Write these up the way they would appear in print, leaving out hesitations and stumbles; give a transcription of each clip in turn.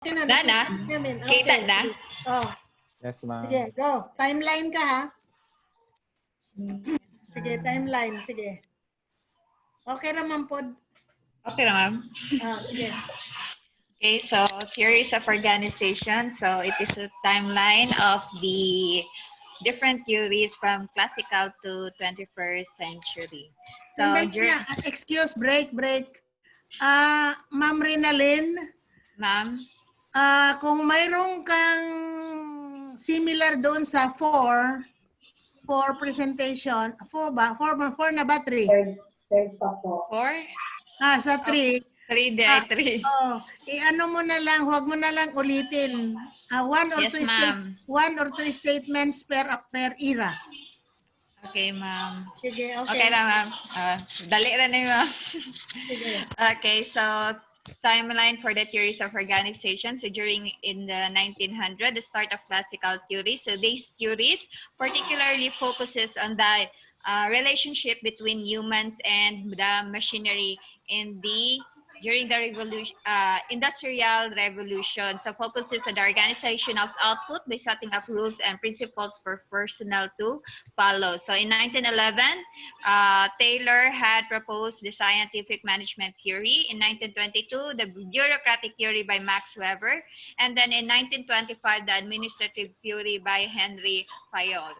Okay na, Na? namin. Kita na? Sige. Oh, Yes, ma'am. sige, go. Timeline ka, ha? Sige, timeline. Sige. Okay naman po. Okay na, ma'am. Sige. Okay, so theories of organization. So it is a timeline of the different theories from classical to 21st century. So Sandali na. Excuse, break. Ma'am Rinalyn, ma'am, kung mayroon kang similar doon sa 4 for presentation, 4 ba? 4 na ba? 3? Third pa po. 4? Sa 3. 3 day, 3. I-ano mo na lang, huwag mo na lang ulitin. One or Yes, two statements per era. Okay, ma'am. Sige, Okay okay. na, ma'am. Dali na na, ma'am. Sige. Okay, so timeline for the theories of organization. So in the 1900, the start of classical theory. So these theories particularly focuses on the relationship between humans and the machinery during the industrial revolution. So focuses on the organization of output by setting up rules and principles for personnel to follow. So in 1911, Taylor had proposed the scientific management theory. In 1922, the bureaucratic theory by Max Weber. And then in 1925, the administrative theory by Henry Fayol.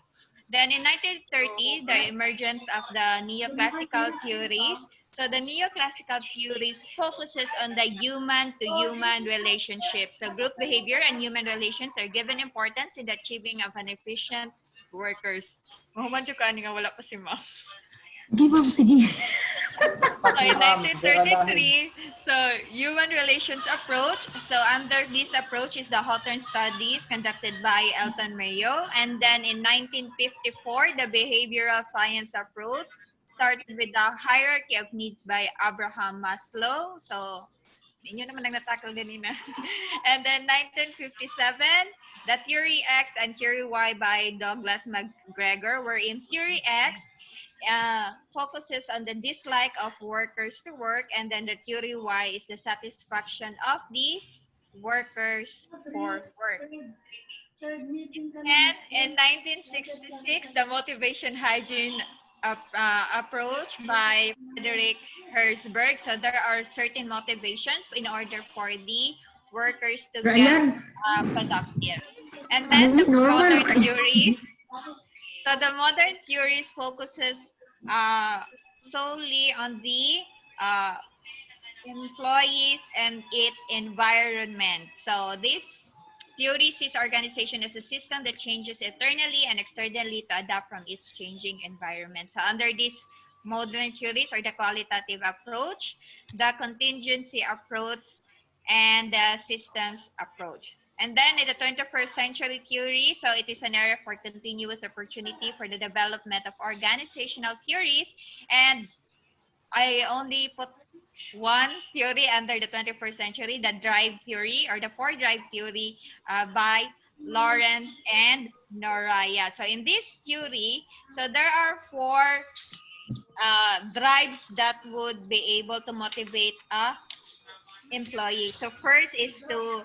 Then in 1930, the emergence of the neoclassical theories. So the neoclassical theories focuses on the human-to-human relationship. So group behavior and human relations are given importance in the achieving of an efficient workers. Mahuman ka nga wala pa si ma'am. Sige. So in 1933, so human relations approach. So under this approach is the Hawthorne studies conducted by Elton Mayo. And then in 1954, the behavioral science approach started with the hierarchy of needs by Abraham Maslow. So inyo naman ang natakal ganina. And then 1957, the Theory X and Theory Y by Douglas McGregor, wherein Theory X focuses on the dislike of workers to work, and then the Theory Y is the satisfaction of the workers for work. And in 1966, the motivation hygiene approach by Frederick Herzberg. So there are certain motivations in order for the workers to get productive. And then the modern theories. So the modern theories focuses solely on the employees and its environment. So this theory sees organization as a system that changes internally and externally to adapt from its changing environment. So under these modern theories or the qualitative approach, the contingency approach, and the systems approach. And then in the 21st century theory, so it is an area for continuous opportunity for the development of organizational theories. And I only put one theory under the 21st century, the drive theory or the 4-drive theory by Lawrence and Noraya. So in this theory, so there are 4 drives that would be able to motivate a employee. So first is the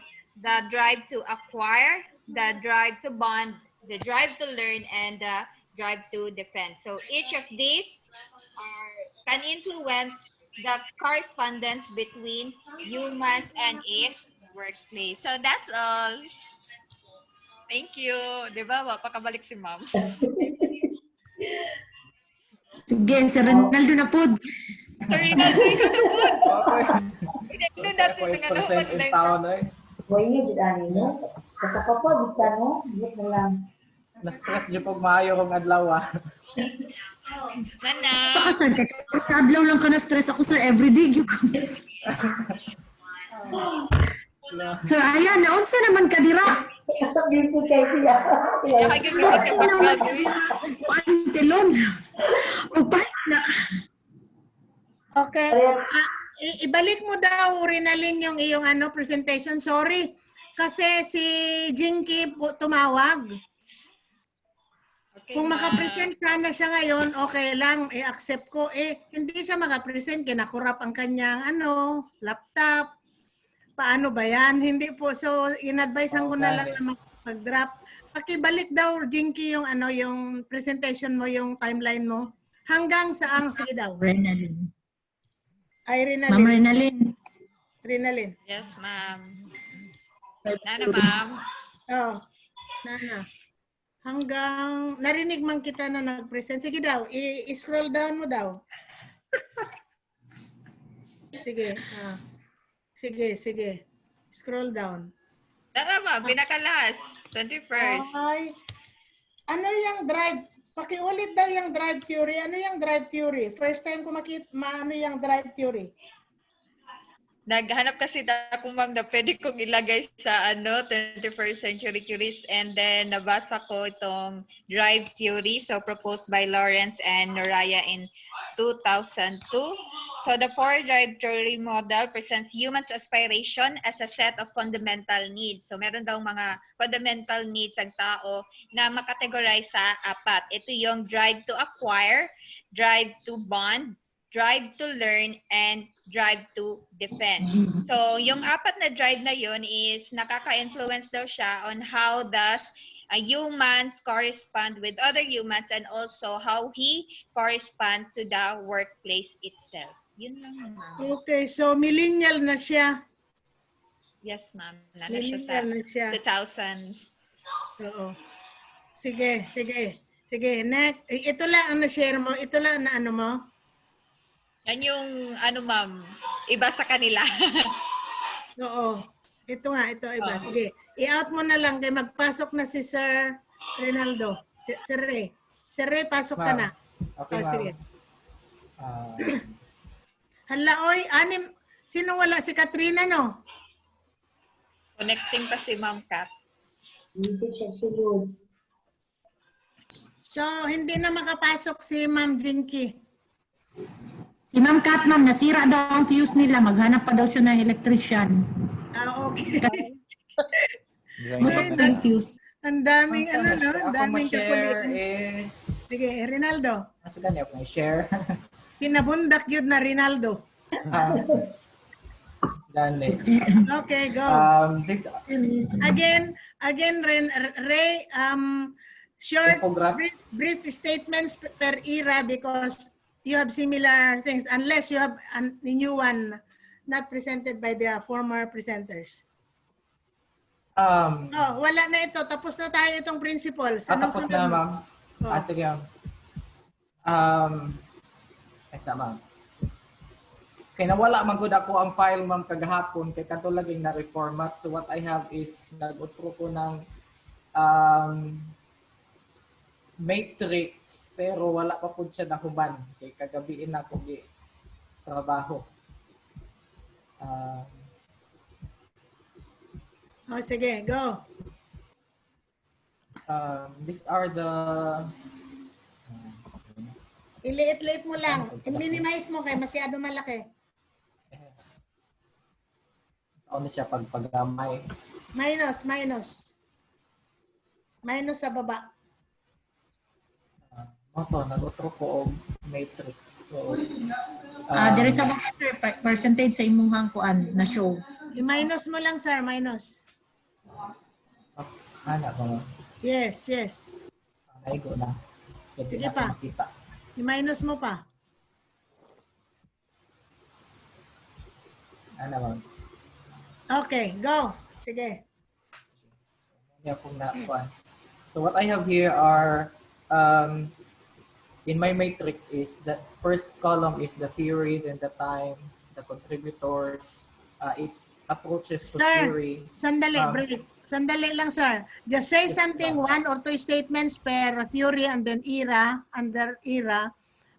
drive to acquire, the drive to bond, the drive to learn, and the drive to defend. So each of these can influence the correspondence between humans and its workplace. So that's all. Thank you. Diba? Pakabalik si ma'am. Sige, si Ronaldo na po. Sir Rinaldo, ikaw na po. Okay. Rinaldo natin ng Percent in town eh. Huwag niyo dyan mo. Kapag ka no, bit na lang. Na-stress niyo pag maayo kong adlaw Mana. Baka sir, kadlaw lang ka na stress ako sir, everyday. Sir, ayan, naunsa naman ka dira. Beauty kay siya. Nakagagawin ka background yun. Antelon. O balik na. Okay. Ibalik mo daw, Rinalyn, yung iyong presentation. Sorry. Kasi si Jinky tumawag. Okay, Kung makapresent sana siya ngayon, okay lang, i-accept ko. Hindi siya makapresent, kinakurap ang kanyang laptop. Paano ba yan? Hindi po. So, in-advisean ko na lang Okay. na mag-drop. Pakibalik daw, Jinky, yung ano, yung presentation mo, yung timeline mo. Hanggang saan? Sige daw. Renalyn. Ay, Ma'am Rinalyn. Renalyn. Rinalyn. Yes, ma'am. Nana, ma'am. Oh, Nana. Hanggang, narinig man kita na nag-present. Sige daw, i-scroll down mo daw. Sige. Sige. Scroll down. Nana, ma'am. Pinakalas. 21st. Ay, ano yung drive? Pakiulit daw yung drive theory. Ano yung drive theory? First time ko makita, ano yung drive theory? Naghanap kasi ako, ma'am, na pwede kong ilagay sa 21st century theories, and then nabasa ko itong drive theory, so proposed by Lawrence and Noraya in 2002. So the four drive theory model presents humans' aspiration as a set of fundamental needs. So meron daw mga fundamental needs ang tao na makategorize sa apat. Ito yung drive to acquire, drive to bond, drive to learn, and drive to defend. So, yung apat na drive na yun is nakaka-influence daw siya on how does humans correspond with other humans, and also how he correspond to the workplace itself. Yun lang, ma'am. Okay, so millennial na siya. Yes, ma'am. Nana siya sa Millennial na siya. 2000s. Oo. Sige. Next. Ito lang ang na-share mo. Ito lang na ano mo. Yan yung, ma'am, iba sa kanila. Oo. Ito iba. Oo. Sige. I-out mo na lang kay magpasok na si Sir Rinaldo. Sir Ray. Sir Ray, pasok ka na. Okay, Oh, ma'am. sige. Ah, Hala, oy, sino wala? Si Katrina, no? Connecting pa si Ma'am Kat. Busy siya sulod. So, hindi na makapasok si Ma'am Jinky. Si Ma'am Kat, ma'am, nasira daw ang fuse nila. Maghanap pa daw siya ng electrician. Okay. Butok Ay, na yung fuse. Ang daming ang no? Ang ako daming ma-share kakulitan. is... Sige, Rinaldo. Ano ganyan ako ma-share? Kinabundak yun na Rinaldo. Gani. Okay, go. This Again, Ray, short, infographic. brief statements per era because you have similar things unless you have a new one not presented by the former presenters. Oh, wala na ito. Tapos na tayo itong principles. Anong Tapos sunod na, mo? ma'am. Oh. Sige, ma'am. Isa, ma'am. Kaya nawala man gud ako ang file, ma'am, kagahapon kay kato laging na reformat. So what I have is nag-utro ko ng matrix pero wala pa pud siya nahuman kay kagabiin na ko gi trabaho. Oh, sige, go. These are the Iliit-liit mo lang. I-minimize mo kay masyado malaki. ano siya pagpagamay. Minus sa baba. Oto, nag-utro ko og matrix. So, There is a mga percentage sa imong kuan na show. I-minus mo lang, sir. Minus. ana ba? Yes. Ay go na. Pwede Sige na pa. makita. I-minus mo pa. Ana ba? Okay, go. Sige. Yeah, kung na-kuan. So what I have here are in my matrix is the first column is the theory, then the time, the contributors, its approaches to Sir, theory. Sandali, break. Sandali lang, sir. Just say something, one or two statements per theory and then under era,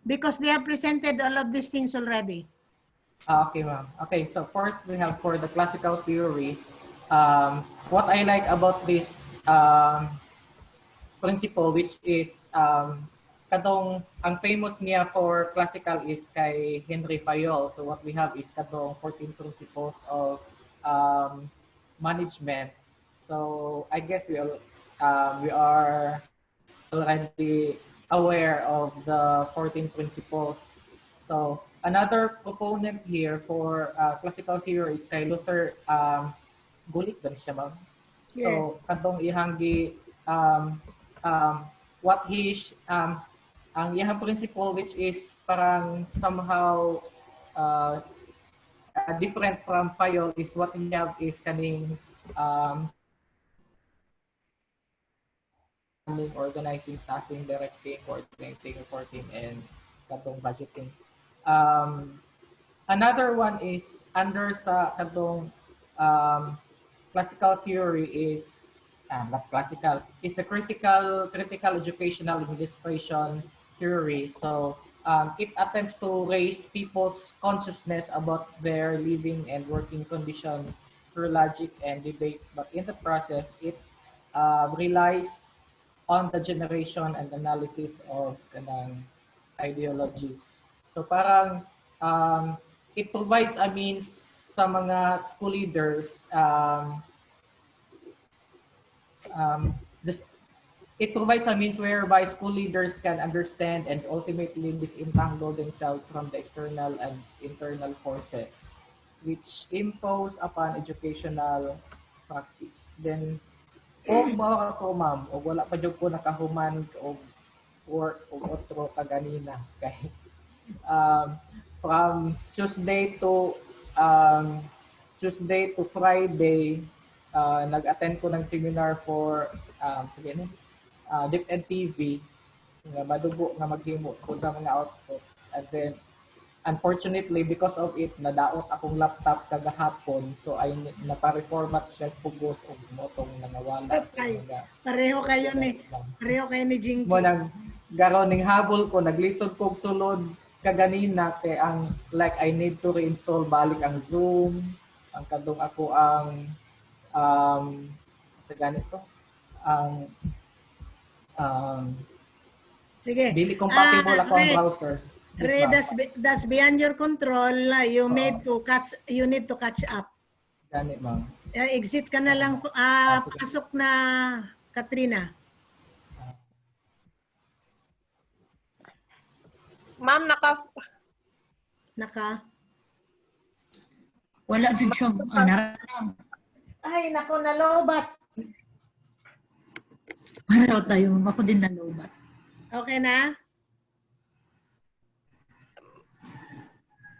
because they have presented all of these things already. Okay, ma'am. Okay, so first we have for the classical theory, what I like about this principle, which is kadong ang famous niya for classical is kay Henry Fayol. So what we have is kadong 14 principles of management. So I guess we are already aware of the 14 principles. So Another proponent here for classical theory is kay Luther Gulick ba siya, ma'am? Yeah. So kadtong ihanggi what ang iyang principle, which is parang somehow different from Fayol, is what we have is kaning organizing, staffing, directing, coordinating, reporting, and katong budgeting. Another one is under sa katong classical theory is not classical, is the critical educational administration theory. So it attempts to raise people's consciousness about their living and working condition through logic and debate, but in the process it relies on the generation and analysis of kanang ideologies. So parang it provides a means sa mga school leaders this, it provides a means whereby school leaders can understand and ultimately disentangle themselves from the external and internal forces which impose upon educational practice. Then kung mao ako, ma'am, o wala pa jud ko nakahuman o work o otro kaganina kay from Tuesday to Friday, nag-attend ko ng seminar for Deep End TV nga madugo nga maghimo ko sa mga output, and then unfortunately because of it nadaot akong laptop kagahapon, so ay napa-reformat siya pugos og motong nangawala. Patay. Pareho kayo ni Jinky. Mo nang garon ning habol ko, naglisod kog sulod kaganina kay ang like I need to reinstall balik ang Zoom, ang kadong ako ang sa ganito ang Sige. dili compatible ako ang Ray, browser. Ray, that's beyond your control. You need to catch up. Gani, ma'am. Exit ka na lang, pasok na Katrina. Ma'am, Wala jud siya. Ay, nako, nalobat. Pareho tayo. Ako din nalobat. Okay na?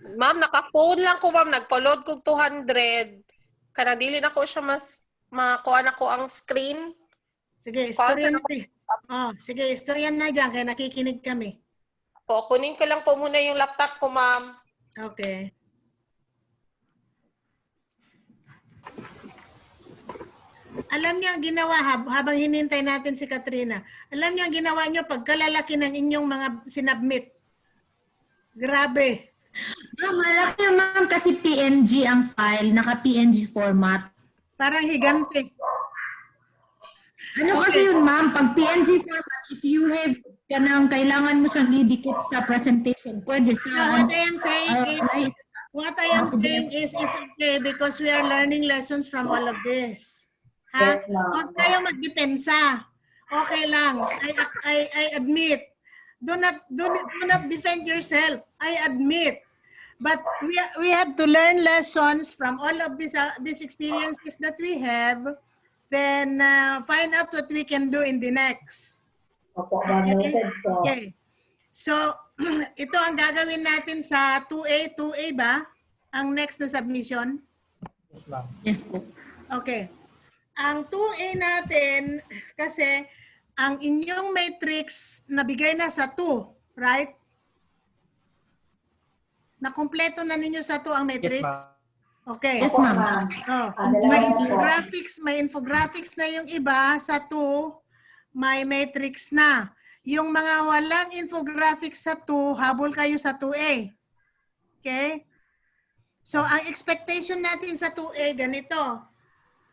Ma'am, naka-phone lang ko, ma'am. Nagpa-load ko 200. Kanang dili na ko siya mas makuha na ko ang screen. Sige, istoryan na. Sige, istoryan na dyan, kaya nakikinig kami. Po, kunin ko lang po muna yung laptop ko, ma'am. Okay. Alam niyo ang ginawa habang hinintay natin si Katrina. Alam niyo ang ginawa niyo pagkalalaki ng inyong mga sinubmit. Grabe. Malaki naman kasi PNG ang file, naka-PNG format. Parang higante. Ano kasi yun, ma'am? Pag PNG format, if you have kailangan mo siyang idikit sa presentation, pwede So sa... what I am saying is it's okay because we are learning lessons from all of this. Ha? Yes, ma'am. Huwag kayo magdepensa. Okay lang. I admit. Do not defend yourself. I admit. But we have to learn lessons from all of these experiences that we have, then find out what we can do in the next. Opo, noted po. Okay. So, ito ang gagawin natin sa 2A ba? Ang next na submission? Yes, ma'am. Yes po. Okay. Ang 2A natin, kasi ang inyong matrix nabigay na sa 2, right? Nakumpleto na ninyo sa 2 ang matrix? Yes, ma'am. Okay. Yes, ma'am. Oh, may infographics na yung iba sa 2, may matrix na. Yung mga walang infographics sa 2, habol kayo sa 2A. Okay? So, ang expectation natin sa 2A, ganito.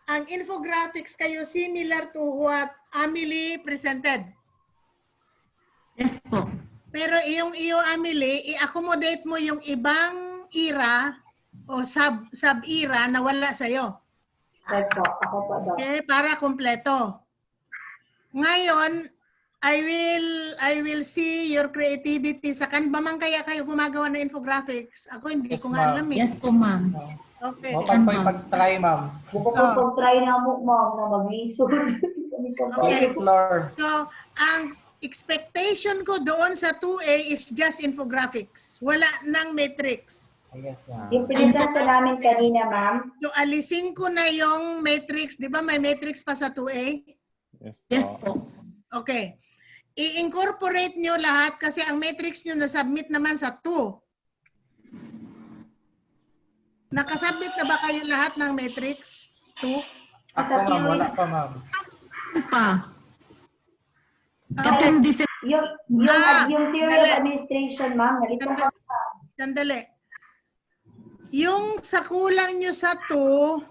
Ang infographics kayo similar to what Amelie presented. Yes po. Pero iyo Amelie, i-accommodate mo yung ibang era o sub-era na wala sa'yo. Okay po, ako po daw. Okay, para kumpleto. Ngayon, I will see your creativity. Sa Canva man kaya kayo gumagawa ng infographics. Ako hindi ko nga alam eh. Yes po, ma'am. Okay. Mapag po pag-try, ma'am. Buko po pag-try na mo, ma'am, na mag-lisod. Okay. Floor. So, ang expectation ko doon sa 2A is just infographics. Wala nang matrix. Yes, ma'am. Yung present namin kanina, ma'am. So, alisin ko na yung matrix. Di ba may matrix pa sa 2A? Yes po. Okay. I-incorporate nyo lahat kasi ang matrix nyo na-submit naman sa 2. Nakasubmit na ba kayo lahat ng matrix? 2? Ako, ma'am, wala pa, ma'am. Pa. Okay. Katong different. Yung theory of administration, ma'am, nalito ko. Sandali. Yung sa kulang nyo sa 2,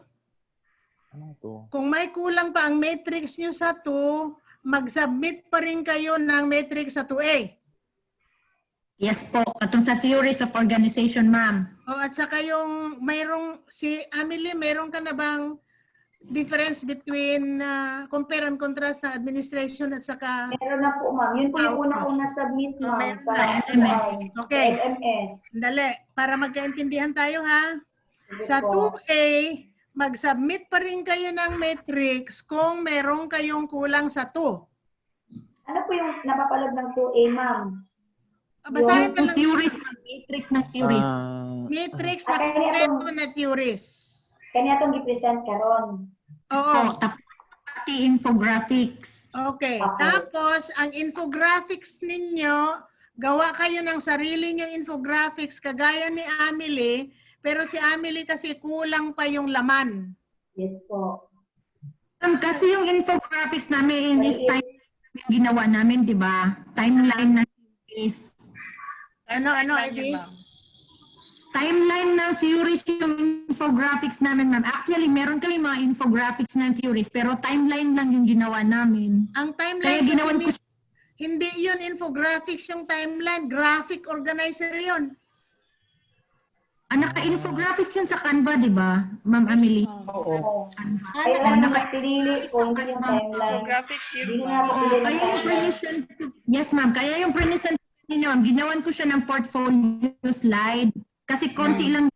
kung may kulang pa ang matrix nyo sa 2, mag-submit pa rin kayo ng matrix sa 2A. Yes po. Katong sa theories of organization, ma'am. O at saka yung mayroong, si Amelie, mayroon ka na bang difference between compare and contrast na administration at saka Meron na po, ma'am. Yun po yung una-una submit, ma'am, Meron sa na. LMS. Okay. LMS. Dali, para magkaintindihan tayo ha. Sige Sa po. 2A, mag-submit pa rin kayo ng matrix kung meron kayong kulang sa 2. Ano po yung napapalog ng 2A, ma'am? Basahin na Yung lang theories, matrix ng theories. matrix na Kaya kompleto na theories. Kanya itong i-present karon. Oo. Po, pati infographics. Okay. Okay. Tapos, ang infographics ninyo, gawa kayo ng sarili nyong infographics kagaya ni Amelie, pero si Amelie kasi kulang pa yung laman. Yes po. Kasi yung infographics namin in this time yung ginawa namin, di ba? Timeline na series. Ano, Ivy? Timeline ng theories yung infographics namin, ma'am. Actually, meron kami mga infographics ng theories, pero timeline lang yung ginawa namin. Ang Kaya timeline, ginawan ko hindi yun infographics yung timeline, graphic organizer yun. naka-infographics yun sa Canva, di ba, Ma'am Amelie? Oo. Kaya lang naman pinili ko, hindi yung timeline. Graphics Hindi yun na ba? ako pinili Kaya yung yung timeline. present, yes ma'am, kaya yung present ninyo, ma'am, ginawan ko siya ng portfolio slide. Kasi konti lang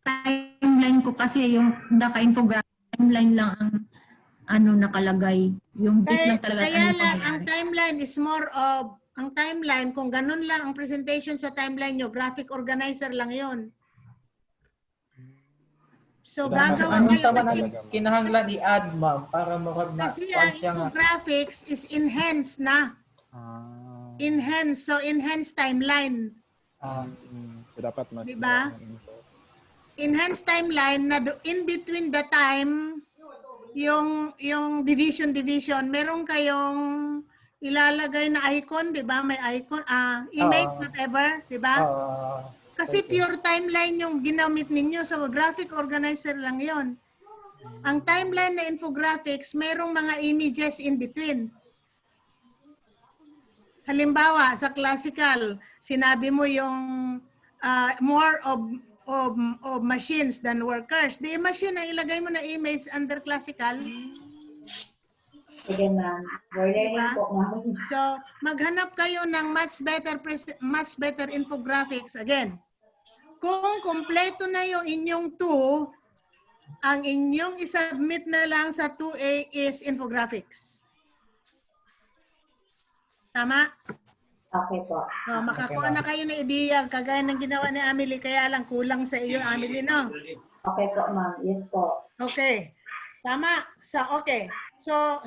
timeline ko kasi yung naka-infographic timeline lang ang nakalagay. Yung date lang talaga. Kaya lang, ang timeline is more of, ang timeline, kung ganun lang ang presentation sa timeline nyo, graphic organizer lang yon. So, gagawa Ano kayo naman kasi, ang kinahanglan i-add, ma'am, para makag na kasi ang siya nga. infographics is enhanced na. Enhanced, so enhanced timeline. Dapat mas Diba? Enhanced timeline na in between the time, yung division, meron kayong ilalagay na icon, di ba? May icon, image, whatever, di ba? Kasi pure timeline yung ginamit ninyo. So, graphic organizer lang yon. Ang timeline na infographics, merong mga images in between. Halimbawa, sa classical, sinabi mo yung more of machines than workers. Di machine ang ilagay mo na image under classical. Sige, ma'am. We're learning Diba? po, ma'am. So, maghanap kayo ng much better infographics. Again, kung kompleto na yung inyong 2, ang inyong isubmit na lang sa 2A is infographics. Tama? Okay po. No, makakuha na kayo ng ideya kagaya ng ginawa ni Amelie, kaya lang kulang sa iyo, Amelie, no? Okay po, ma'am. Yes po. Okay. Tama. Okay. So,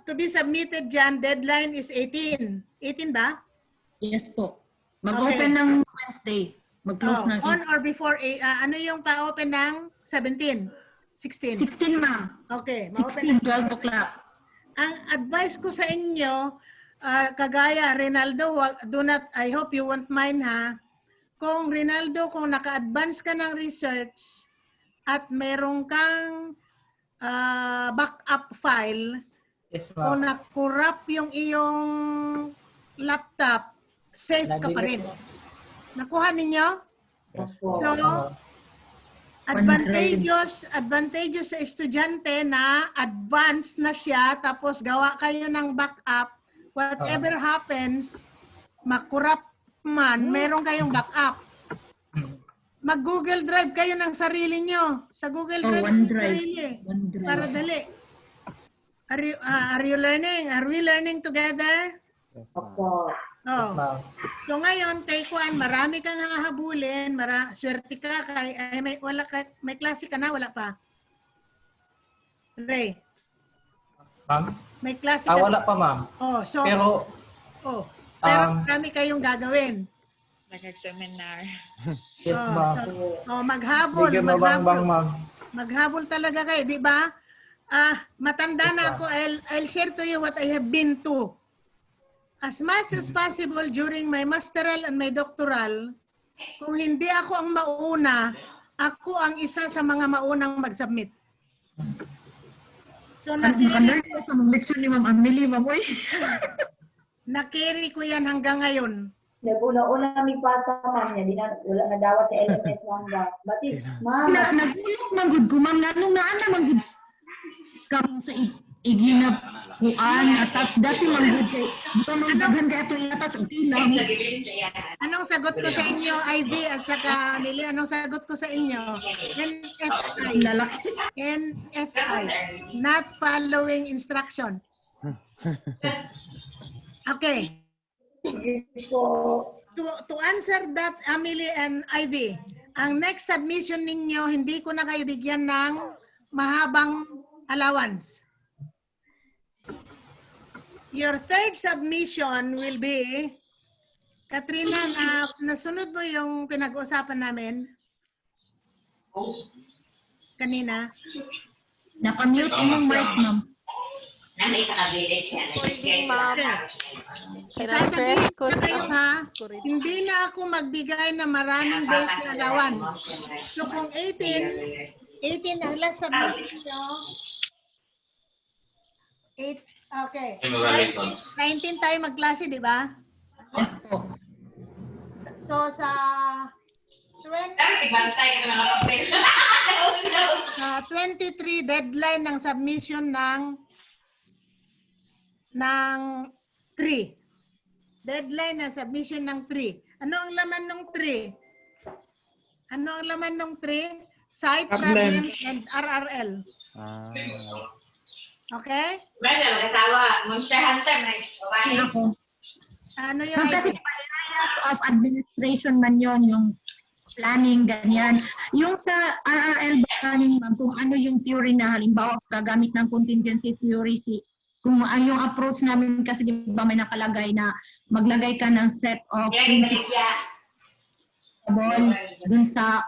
to be submitted dyan, deadline is 18. 18 ba? Yes po. Mag-open ng Wednesday. Mag-close ng On or before, ano yung pa-open ng 17? 16? 16, ma'am. Okay. Ma-open 16, 12 o'clock. Ang advice ko sa inyo, kagaya Rinaldo, do not, I hope you won't mind ha. Kung Rinaldo, kung naka-advance ka ng research at meron kang backup file, Yes, kung ma'am. na-corrupt yung iyong laptop, safe ka pa rin. Nakuha ninyo? Yes po. So, advantageous sa estudyante na advance na siya tapos gawa kayo ng backup. whatever happens, makurap man, meron kayong backup. Mag-Google Drive kayo ng sarili nyo. Sa Google Oh, Drive, OneDrive. sarili. OneDrive. Para dali. Are you learning? Are we learning together? Yes, ma'am. Opo. Oh. Ma'am. So ngayon, kay Kuan, marami kang hahabulin, swerte ka, may klase ka na, wala pa. Ray, Ma'am? may klase ka Wala pa, ma'am. Oh, so, Pero, pero um, marami kayong gagawin. Nag-seminar. yes, Oh, ma'am. maghabol, Bigyan mabang-bang, ma'am. Maghabol talaga kayo, di ba? Matanda na ako, I'll share to you what I have been to. As much as possible during my masteral and my doctoral, kung hindi ako ang mauna, ako ang isa sa mga maunang mag-submit. So, Naka-learn ko sa mga leksyon ni Ma'am Amelie, Ma'am. Uy. na-carry ko yan hanggang ngayon. Nag-una-una may pasa, ma'am, niya. Di na, wala na dawat sa LMS, ma'am. Basi, ma'am, Nagulok man gud ko, Ma'am. Nanong naana man gud kam sa iginap kuan atas dati man gud kay buta man daghan kay ato atas okay lang. Anong sagot ko sa inyo, Ivy, at saka Nili, anong sagot ko sa inyo? NFI. Lalaki. NFI. Not following instruction. Okay. To answer that, Amelie and Ivy, ang next submission ninyo, hindi ko na kayo bigyan ng mahabang allowance. Your third submission will be, Katrina, nasunod mo yung pinag-usapan namin kanina? Naka-mute imong mic, Ma'am. Recording, ma'am. Sasabihin ko na kayo ha, hindi na ako magbigay ng maraming days na allowance. So kung 18 ang last submission nyo, 8, okay. 19 tayo magklase, di ba? Yes po. So sa 23 deadline ng submission ng 3. Deadline ng submission ng 3. Ano ang laman ng 3? Ano ang laman ng 3? Site problems and RRL. Okay? Ako. Ano yung Ma'am, kasi areas of administration man yon yung planning, ganyan. Yung sa RRL planning, ma'am, kung ano yung theory na halimbawa gagamit ng contingency theory, kung yung approach namin kasi di ba may nakalagay na maglagay ka ng set of principles dun sa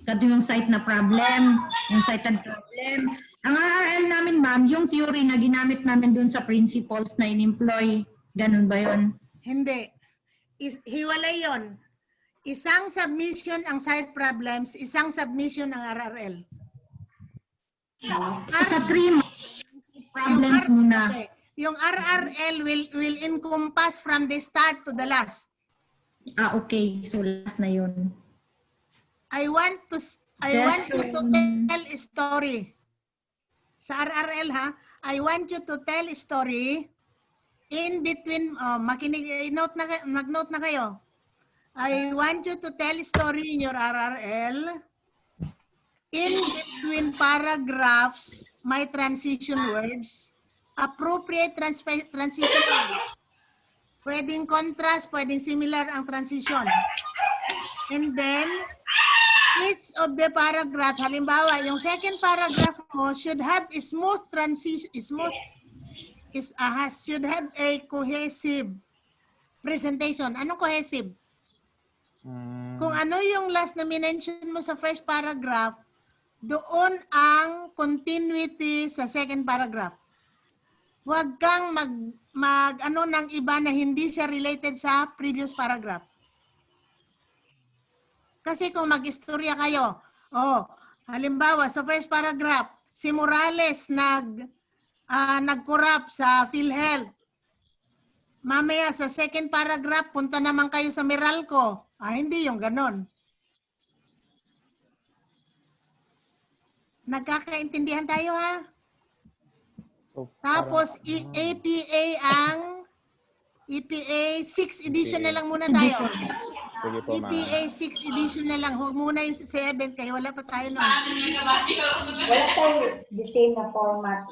yung site na problem, yung cited problem. Ang RRL namin, ma'am, yung theory na ginamit namin dun sa principles na in-employ, ganun ba yun? Hindi. Hiwalay yon. Isang submission ang site problems, isang submission ang RRL. Sa 3 problems muna. Okay. Yung RRL will encompass from the start to the last. Okay. So, last na yun. I want you to tell a story. Sa RRL ha, I want you to tell a story in between, mag-note na kayo. I want you to tell a story in your RRL in between paragraphs, my transition words, appropriate transition words. Pwedeng contrast, pwedeng similar ang transition. And then, each of the paragraph, halimbawa, yung second paragraph mo should have a smooth transition, should have a cohesive presentation. Anong cohesive? Kung ano yung last na minention mo sa first paragraph, doon ang continuity sa second paragraph. Huwag kang mag-ano ng iba na hindi siya related sa previous paragraph. Kasi kung mag-istorya kayo, halimbawa sa first paragraph, si Morales nag-corrupt sa PhilHealth. Mamaya sa second paragraph, punta naman kayo sa Meralco. Hindi yung ganon. Nagkakaintindihan tayo ha? Tapos APA ang EPA 6 edition na lang muna tayo. Sige po, ma'am. EPA 6 edition na lang. Huwag muna yung 7 kaya wala pa tayo nun. Wala tayo the same na format,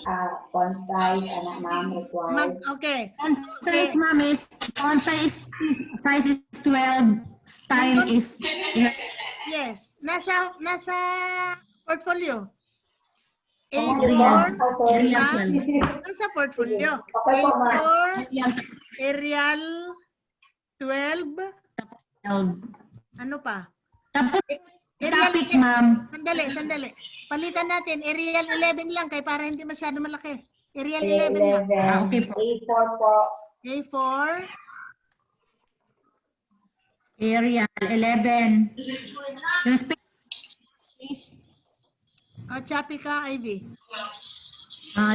font size, ma'am, required. Okay. Size, ma'am, is font size is 12, style is Yes. Nasa portfolio. Arial. A4. Sorry. Nasa portfolio. Okay po, ma'am. A4. Arial 12. 12. Ano pa? Tapos, Arial topic, ma'am. Sandali. Palitan natin. Arial 11 lang kay para hindi masyado malaki. Arial 11 lang. 11. Okay po. A4 po. A4. Arial 11. Yung space, Choppy ka, Ivy.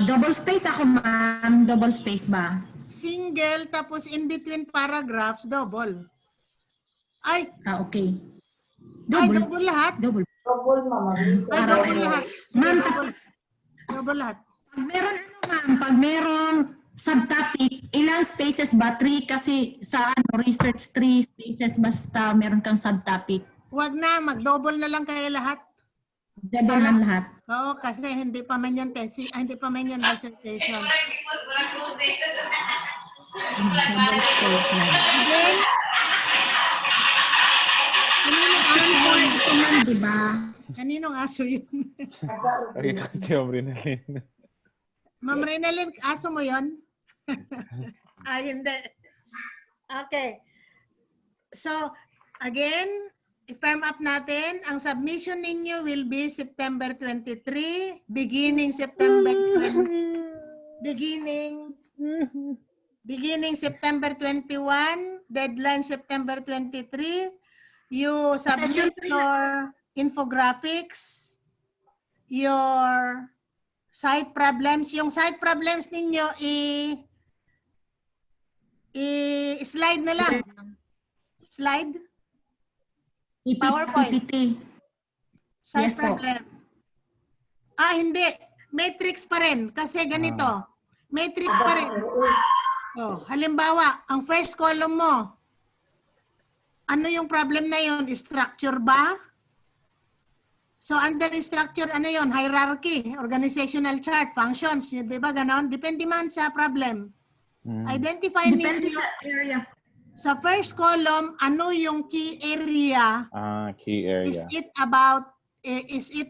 double space ako, ma'am. Double space ba? Single, tapos in between paragraphs, double. Ay, Okay. double lahat. Double. Double, ma'am. Ay, double lahat. Sige, Ma'am, double lahat. Pag meron ma'am, pag meron subtopic, ilang spaces ba? 3 kasi sa research 3 spaces basta meron kang subtopic. Wag na, mag-double na lang kayo lahat. Double man lahat. Oo, kasi hindi pa man yan hindi pa man yan dissertation. Double space lang. Then, Ma'am, di ba? kaninong aso yun? Ay, kasi Rinalyn. Ma'am Renalyn, aso mo yun? Ay, hindi. Okay. So, again, i-firm up natin, ang submission ninyo will be September 23, beginning September 21, deadline September 23. You submit your infographics, your site problems. Yung site problems ninyo, i-slide na lang. Slide. PowerPoint. PPT. Site Yes po. problem. Hindi. Matrix pa rin. Kasi ganito. Matrix pa rin. Oh, halimbawa, ang first column mo, ano yung problem na yun? Structure ba? So, under structure, ano yun? Hierarchy, organizational chart, functions. Di ba ganon? Depende man sa problem. Identify Depende ninyo sa area. sa first column, ano yung key area? Key area. Is it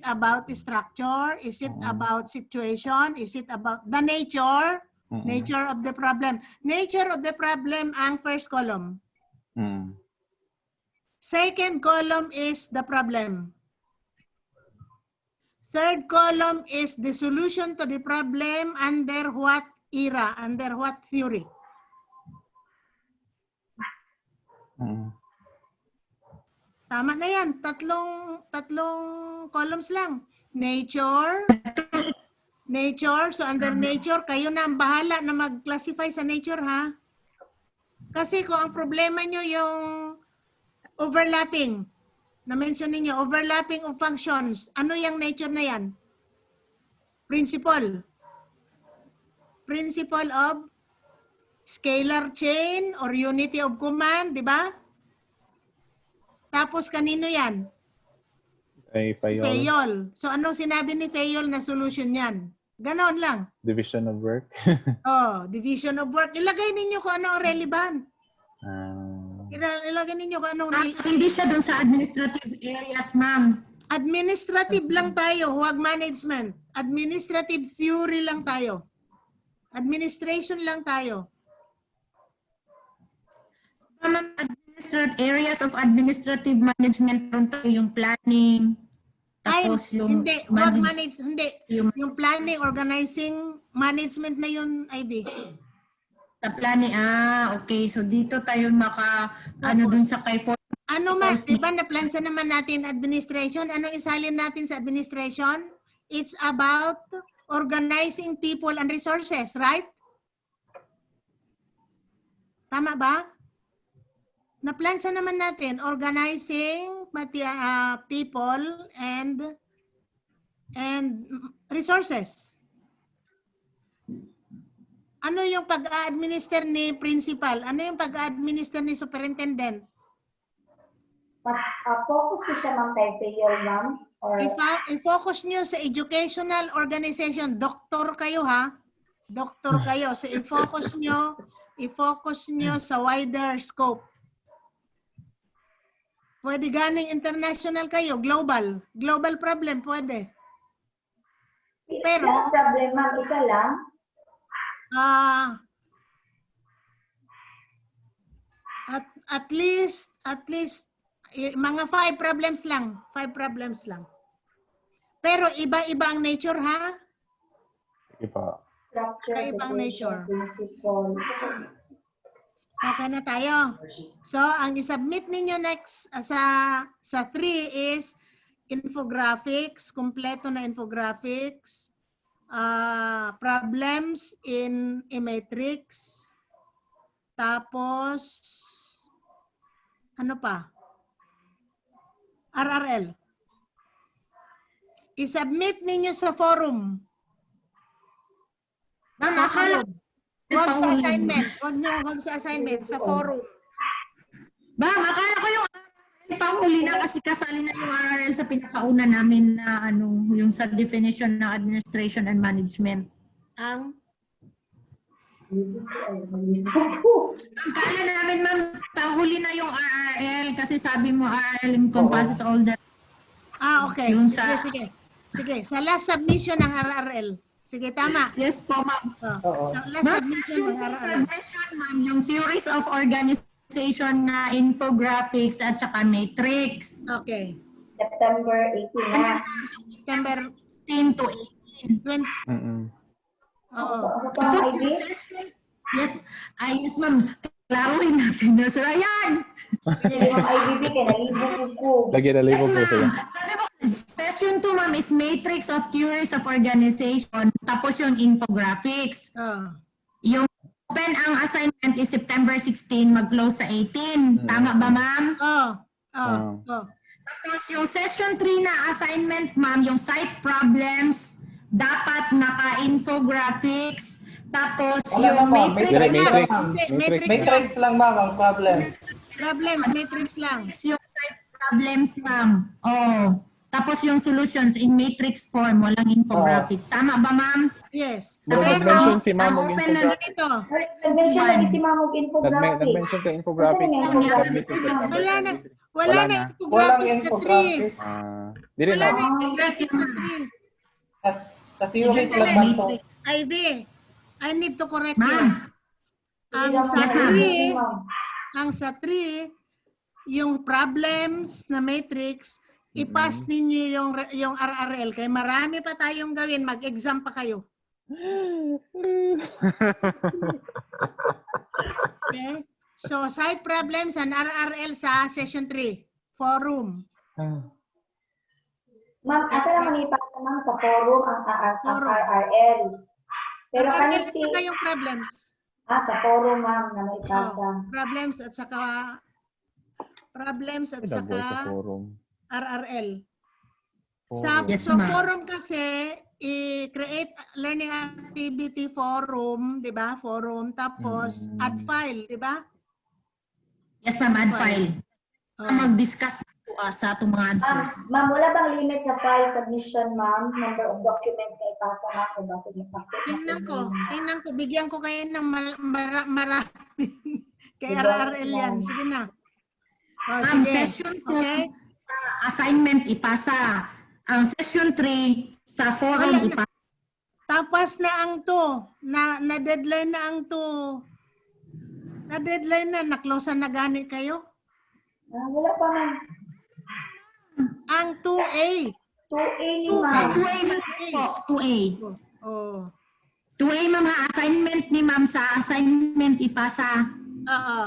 about structure? Is it about situation? Is it about the nature? Nature of the problem. Nature of the problem ang first column. Second column is the problem. Third column is the solution to the problem under what era, under what theory. Tama na yan. Tatlong columns lang. Nature. So under nature, kayo na ang bahala na mag-classify sa nature, ha? Kasi kung ang problema nyo yung overlapping, na-mention ninyo, overlapping of functions, ano yung nature na yan? Principle. Principle of scalar chain or unity of command, di ba? Tapos kanino yan? Ay, Si Fayol. So ano sinabi ni Fayol na solution yan? Ganon lang. Division of work. Division of work. Ilagay ninyo kung ano ang relevant. Ilagay ninyo kung anong Hindi siya doon sa administrative areas, ma'am. administrative lang tayo, huwag management. Administrative theory lang tayo. Administration lang tayo. Ma'am, areas of administrative management, meron tayo yung planning. Tapos yung hindi, huwag manage, hindi. Yung planning, organizing, management na yun, ID. Sa planning, okay. So dito tayo dun sa kay Ano mas, di ba naplansa naman natin administration? Anong isalin natin sa administration? It's about organizing people and resources, right? Tama ba? Naplansa naman natin organizing people and resources. Ano yung pag-administer ni principal? Ano yung pag-administer ni superintendent? Mas focus ko siya ma'am kay Payor ma'am. Or I-focus nyo sa educational organization. Doktor kayo ha? Doktor kayo. So i-focus nyo sa wider scope. Pwede ganing international kayo, global. Global problem, pwede. Pero, Pero problem ma'am, isa lang. At least mga 5 problems lang. 5 problems lang. Pero iba-iba ang nature ha? Sige pa. Structure, Kaibang nature. principle. Okay na tayo. So, ang isubmit ninyo next sa 3 is infographics, kompleto na infographics, problems in a matrix, tapos, ano pa? RRL. I-submit ninyo sa forum. Ma'am, akala ko Huwag sa assignment. Huwag sa assignment. Sa forum. Ma'am, akala ko yung RRL panghuli na kasi kasali na yung RRL sa pinakauna namin na ano, yung sa definition ng administration and management. Ang Akala namin, ma'am, panghuli na yung RRL kasi sabi mo RRL encompasses all the... okay. Yung Sige, sa- sige. Sige, sa last submission ng RRL. Sige, tama. Yes po, ma'am. Oo. Sa last Ma'am, submission yung ng RRL. submission, ma'am, yung theories of organization na infographics at saka matrix. Okay. September 18 na. September 10 to 20. Mm-mm. Oo. Ano pa ang ID? 18. Yes, yes, ma'am. Klaruhin natin na, sir. Ayan! Sige ma'am, IDB kaya nalibog ko. Lagyan na label po sila. Sabi mo, session 2, ma'am, is matrix of theories of organization. Tapos yung infographics. Oh. Yung open ang assignment is September 16, mag-close sa 18. Tama ba, ma'am? Oh. Oh. Oh. Tapos yung session 3 na assignment, ma'am, yung site problems, dapat naka-infographics. Tapos Wala yung na, ma'am. matrix, Direct Matrix. matrix. Hindi, Matrix. Matrix lang ma'am ang problem. Problems, matrix lang. yung site problems, ma'am. Oh. Tapos yung solutions in matrix form, walang infographics. Tama ba, ma'am? Yes. Pero Pero, nag-mention si ma'am ang ng open na infographic. ito, Nag-mention lagi si ma'am ng infographic. Nag-mention ka infographic. Ano yung Submit sa infographic? September wala na 23. wala na Walang infographics sa 3. infographic. Di rin Wala na. na infographics sa 3. Sa theories lang ba to? Ivy, I need to correct you. Ma'am. Ang Yes, sa ma'am. 3, yung problems na matrix, i-pass ninyo yung RRL. Kaya marami pa tayong gawin. Mag-exam pa kayo. Okay? So, site problems and RRL sa session 3. Forum. Ma'am, asa na manipasa ma'am sa forum ang Forum. RRL. Pero RRL kani at si saka yung problems. sa forum ma'am na may ipasa. Problems at saka Ay, nag-work sa forum. RRL. Forum. Yes, So ma'am. forum kasi i-create learning activity forum, 'di ba? Forum tapos add file, 'di ba? Yes, ma'am, add file. Oh. Mag-discuss po sa itong mga answers. Ma'am, wala bang limit sa file submission ma'am? Number of documents na ipasa ma'am? O ba? Sige, Tingnan ko, bigyan ko kayo ng marami. Kay Diba? RRL yan. Sige na. Oh, Ma'am, sige. session 2, Okay? assignment ipasa. Ang session 3, sa forum Wala na. ipasa. Tapos na ang 2. Na deadline na ang 2. Na deadline na. Na-close na gani kayo. Wala pa ma'am. Ang 2A. 2A ni ma'am. 2A na po, 2A. Oh. 2A, ma'am, ha? Assignment ni ma'am sa assignment ipasa. Oo.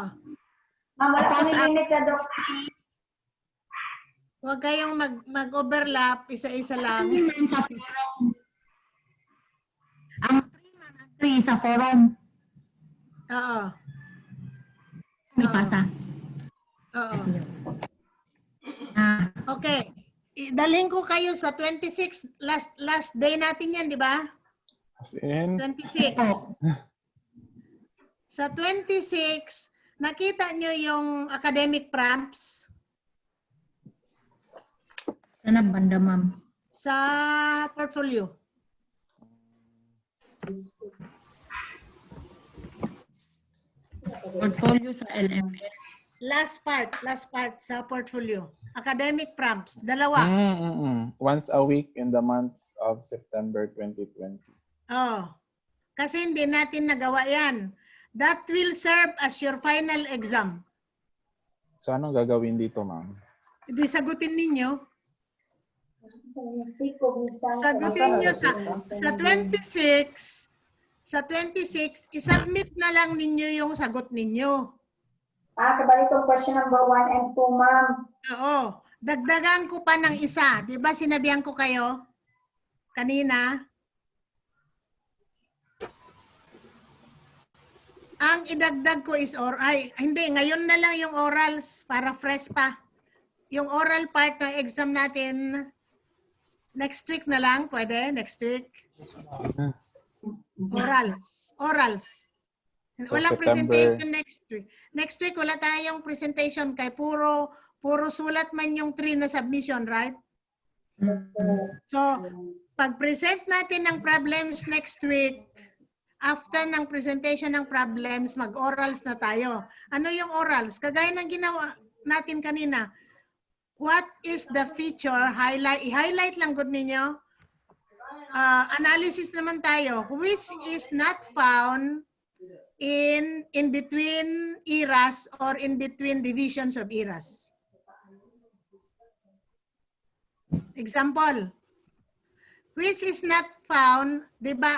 Ma'am, wala Tapos, kami limit sa Huwag kayong mag-overlap. Isa-isa lang. Ma'am, sa forum. Ang 3, ma'am, ang 3 sa forum. Oo. Ipasa. Oo. Ah, Okay. Dalhin ko kayo sa 26. Last day natin yan, di ba? As in, 26. po. Sa 26, nakita nyo yung academic prompts Sana banda, ma'am. sa portfolio. Portfolio sa LMS. Last part sa portfolio. Academic prompts, dalawa. Once a week in the months of September 2020. Oh. Kasi hindi natin nagawa yan. That will serve as your final exam. So anong gagawin dito, ma'am? Hindi sagutin ninyo. Sagutin Sagutin nyo sa 26, isubmit na lang ninyo yung sagot ninyo. Kabali itong question number 1 and 2, ma'am. Oo. Dagdagan ko pa ng isa. Di ba sinabihan ko kayo kanina? Ang idagdag ko is hindi, ngayon na lang yung orals para fresh pa. Yung oral part ng exam natin, next week na lang, pwede? Next week? Orals. So, Walang September. presentation next week. Next week, wala tayong presentation kay puro sulat man yung 3 na submission, right? So, pag-present natin ng problems next week, after ng presentation ng problems, mag-orals na tayo. Ano yung orals? Kagaya ng ginawa natin kanina. What is the feature? I-highlight lang good ninyo. Analysis naman tayo. Which is not found in between eras or in between divisions of eras. Example. Which is not found, di ba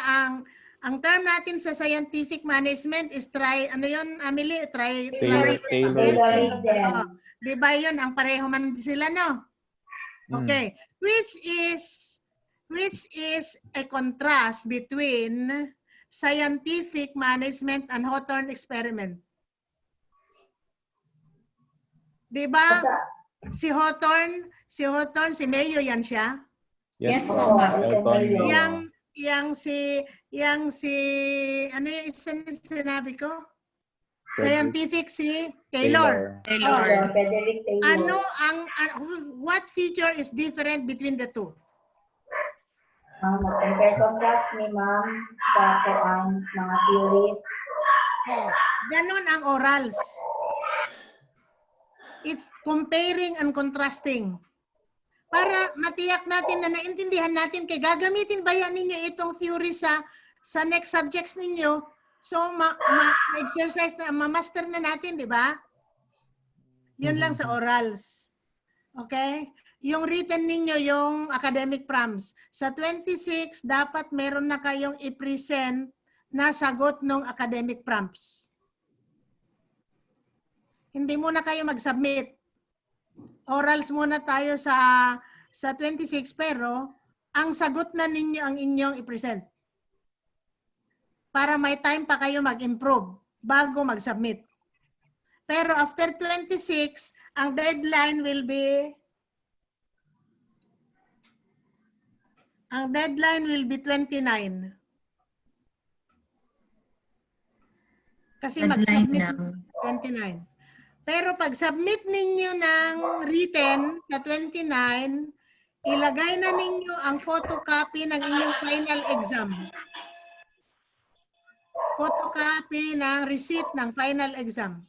ang term natin sa scientific management is Amelie? Taylorism. Di ba yun? Ang pareho man sila, no? Okay. Which is a contrast between scientific management and Hawthorne experiment. Di ba? Si Hawthorne, si Mayo yan siya. Yes, po. po, ma'am. Elton. Yang si ano yung sinabi ko? Scientific si Taylor. Frederick Taylor. What feature is different between the two? Compare contrast ni ma'am sa mga theories. Ganon ang orals. It's comparing and contrasting. Para matiyak natin na naintindihan natin kay gagamitin ba yan ninyo itong theory sa next subjects ninyo. So, ma-exercise na, ma-master na natin, di ba? Yun lang sa orals. Okay? Yung written ninyo, yung academic prompts. Sa 26, dapat meron na kayong i-present na sagot ng academic prompts. Hindi muna kayo mag-submit. Orals muna tayo sa 26, pero ang sagot na ninyo ang inyong i-present. Para may time pa kayo mag-improve bago mag-submit. Pero after 26, ang deadline will be 29. Kasi mag-submit 29. Pero pag submit ninyo ng written sa 29, ilagay na ninyo ang photocopy ng inyong final exam. Photocopy ng receipt ng final exam.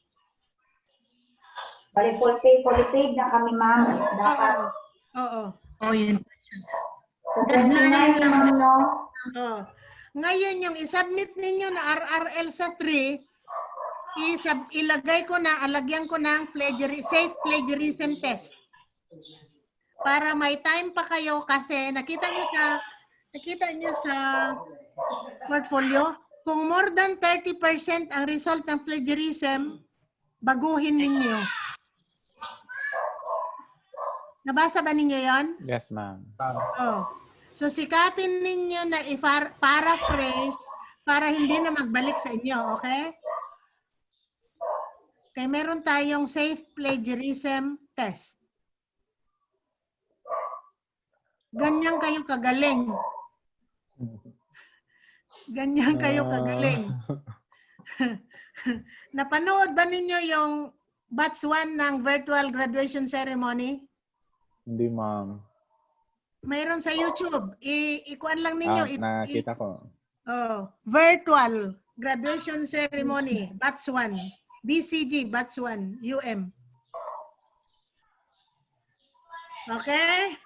Bali, full paid na kami, ma'am. Dapat. Oo. Oh, yun. Sa 29, ma'am, no? Oo. Ngayon, yung isubmit ninyo na RRL sa 3, alagyan ko ng safe plagiarism test. Para may time pa kayo kasi nakita nyo sa portfolio, kung more than 30% ang result ng plagiarism, baguhin ninyo. Nabasa ba ninyo yon? Yes, ma'am. Oh. So sikapin ninyo na i-paraphrase para hindi na magbalik sa inyo, okay? Kaya meron tayong safe plagiarism test. Ganyan kayo kagaling. Ganyan kayo kagaling. Napanood ba ninyo yung batch 1 ng virtual graduation ceremony? Hindi, ma'am. Mayroon sa YouTube. Ikuan lang ninyo. Nakita ko. Virtual graduation ceremony, batch 1. BCG, batch 1, UM. Okay?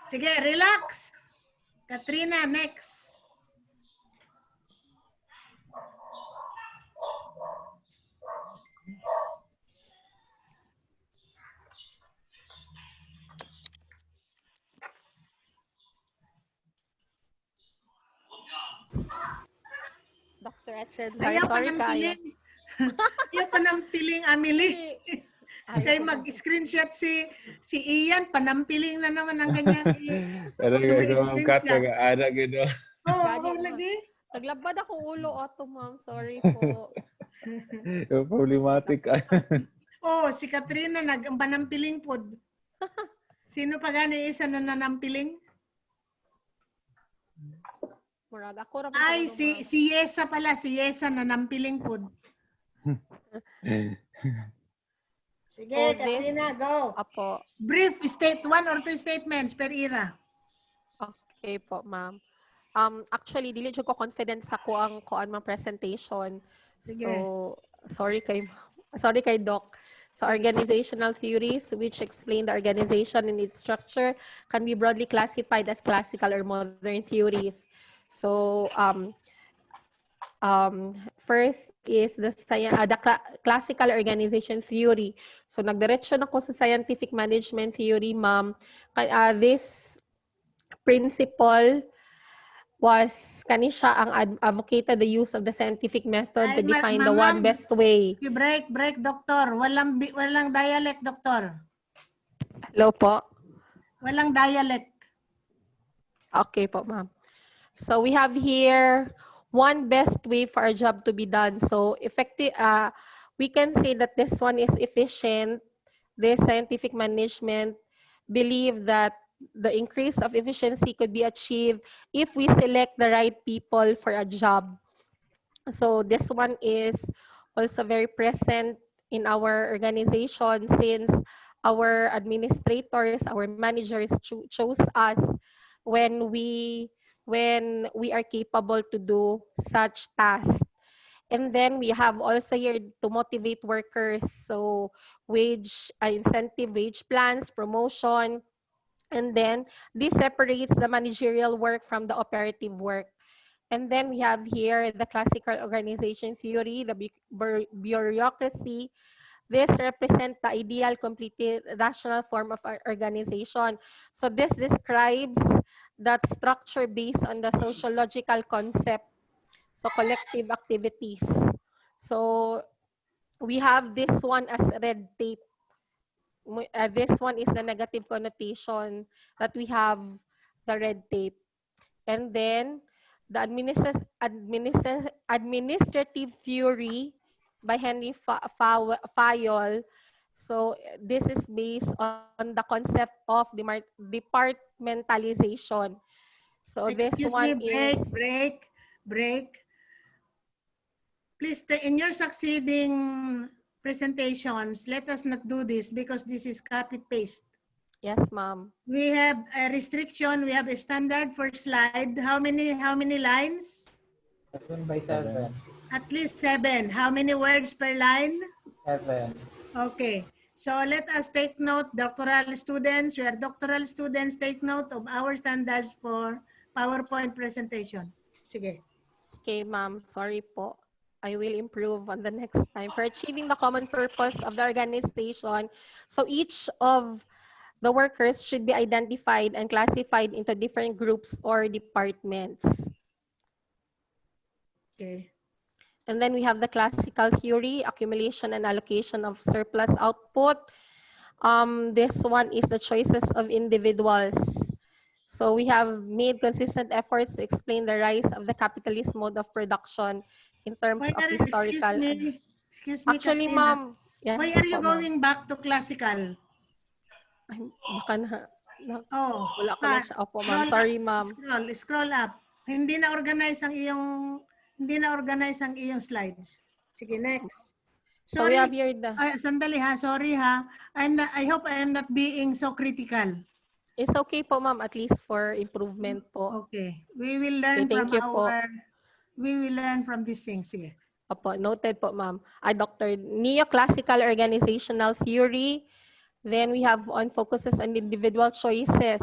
Sige, relax. Katrina, next. Dr. Etchen, Ayaw pa sorry ng kayo. piling. Ayaw pa ng piling, Amelie. Kaya mag-screenshot si Ian, panampiling na naman ang kanyang Pero gagawang cut screenshot. ka ada gitu. Oo, lagi. Naglabad akong ulo, Otto, ma'am. Sorry po. Yung problematic. Oh, si Katrina panampiling pod. Sino pa gani isa na nanampiling? Murag, ako raman Ay, siguro, ma'am. si Yesa pala, si Yesa nanampiling pod. Sige, Oh, Katrina, go. Apo. Brief, state 1 or 2 statements per era. Okay po, ma'am. Actually, dili jud ko confident sa kuang mga presentation. Sige. So, sorry kay Doc. So, organizational theories which explain the organization and its structure can be broadly classified as classical or modern theories. So, first is the classical organization theory. So, nagdiretso na ko sa scientific management theory, ma'am. This principle was kanisya ang advocated the use of the scientific method to Ay, define the ma'am. one best way. Si break, doktor. Walang dialect, doktor. Hello po. Walang dialect. Okay po, ma'am. So we have here one best way for a job to be done. So effective, we can say that this one is efficient. This scientific management believe that the increase of efficiency could be achieved if we select the right people for a job. So this one is also very present in our organization since our administrators, our managers chose us when we are capable to do such tasks. And then we have also here to motivate workers. So incentive wage plans, promotion, and then this separates the managerial work from the operative work. And then we have here the classical organization theory, the bureaucracy. This represents the ideal, completely rational form of our organization. So this describes that structure based on the sociological concept, so collective activities. So we have this one as red tape. This one is the negative connotation that we have the red tape. And then the administrative theory by Henry Fayol. So this is based on the concept of departmentalization. So this Excuse one me, is break. Please, in your succeeding presentations, let us not do this because this is copy-paste. yes, ma'am. We have a restriction. We have a standard for slide. How many lines? 7 by 7. At least 7. How many words per line? 7. Okay. So let us take note, doctoral students. We are doctoral students. Take note of our standards for PowerPoint presentation. Sige. Okay, ma'am. Sorry po. I will improve on the next time. For achieving the common purpose of the organization, so each of the workers should be identified and classified into different groups or departments. Okay. And then we have the classical theory, accumulation and allocation of surplus output. This one is the choices of individuals. So we have made consistent efforts to explain the rise of the capitalist mode of production in terms of historical. Excuse me, Actually, Katrina. ma'am. Yes, Why are you po, ma'am. going back to classical? Ay, baka Oh, wala ko na siya. Opo, ma'am. Sorry, ma'am. Scroll up. Hindi na organize ang iyong slides. Sige, next. So we Sorry. have here the, Ay, sandali ha, sorry ha. I hope I am not being so critical. it's okay po ma'am, at least for improvement po. Okay. We will learn Okay, thank from you po. we will learn from these things. Sige. Opo, noted po ma'am. Dr. Neoclassical organizational theory. Then we have on focuses on individual choices,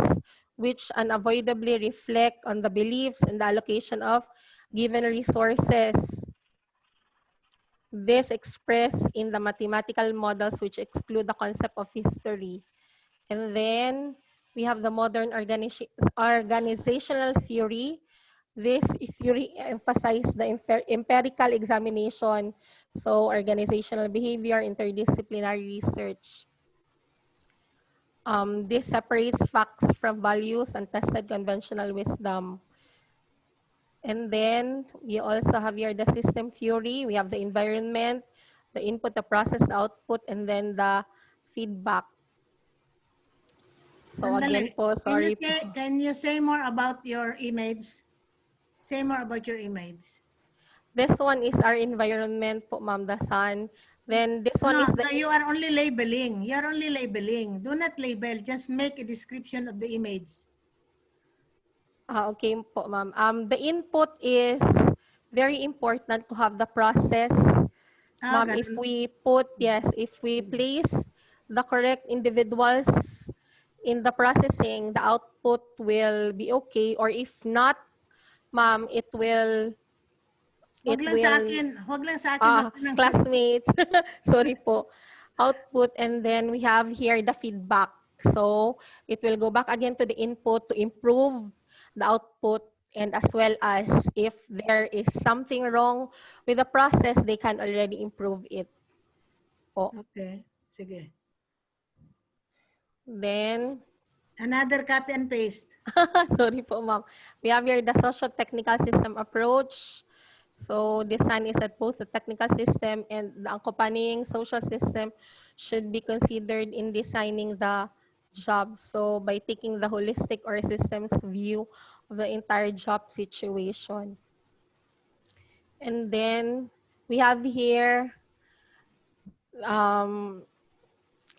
which unavoidably reflect on the beliefs and the allocation of given resources. This expressed in the mathematical models which exclude the concept of history. And then we have the modern organizational theory. This theory emphasizes the empirical examination, so organizational behavior, interdisciplinary research. This separates facts from values and tested conventional wisdom. And then we also have here the system theory. We have the environment, the input, the process, the output, and then the feedback. So Sandali. again po, sorry po. Can you say more about your image? Say more about your image. This one is our environment po, ma'am, the sun. Then this one No, is the... you are only labeling. You are only labeling. Do not label. Just make a description of the image. Okay po, ma'am. The input is very important to have the process. Ma'am, if Ganun. we put, yes, if we place the correct individuals in the processing, the output will be okay. Or if not, ma'am, it will... Wag lang sa akin. Wag lang sa akin. Wag lang. Classmates, sorry po. Output, and then we have here the feedback. So it will go back again to the input to improve the output, and as well as if there is something wrong with the process, they can already improve it. Po. Okay. Sige. Then, Another copy and paste. sorry po, ma'am. We have here the socio-technical system approach. So design is that both the technical system and the accompanying social system should be considered in designing the job. So by taking the holistic or systems view of the entire job situation. And then we have here a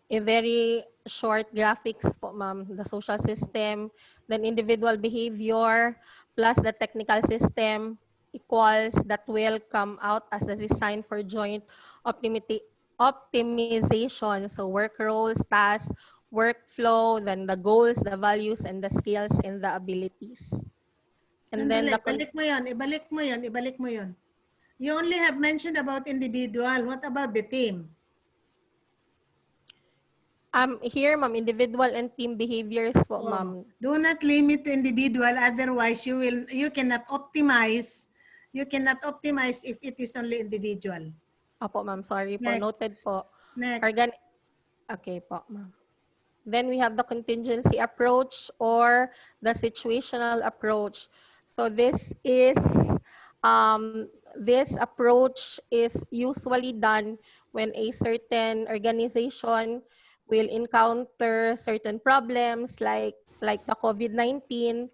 very short graphics po, ma'am, the social system, then individual behavior, plus the technical system equals that will come out as a design for joint optimization. So work roles, tasks, workflow, then the goals, the values, and the skills and the abilities. And then the Ibalik mo yun. Ibalik mo yun. Ibalik mo yun. You only have mentioned about individual. What about the team? here, ma'am, individual and team behaviors po, ma'am. Do not limit to individual, otherwise you cannot optimize. You cannot optimize if it is only individual. Opo, ma'am, sorry po. Next. Noted po. Next. Okay po, ma'am. Then we have the contingency approach or the situational approach. So this approach is usually done when a certain organization will encounter certain problems like the COVID-19.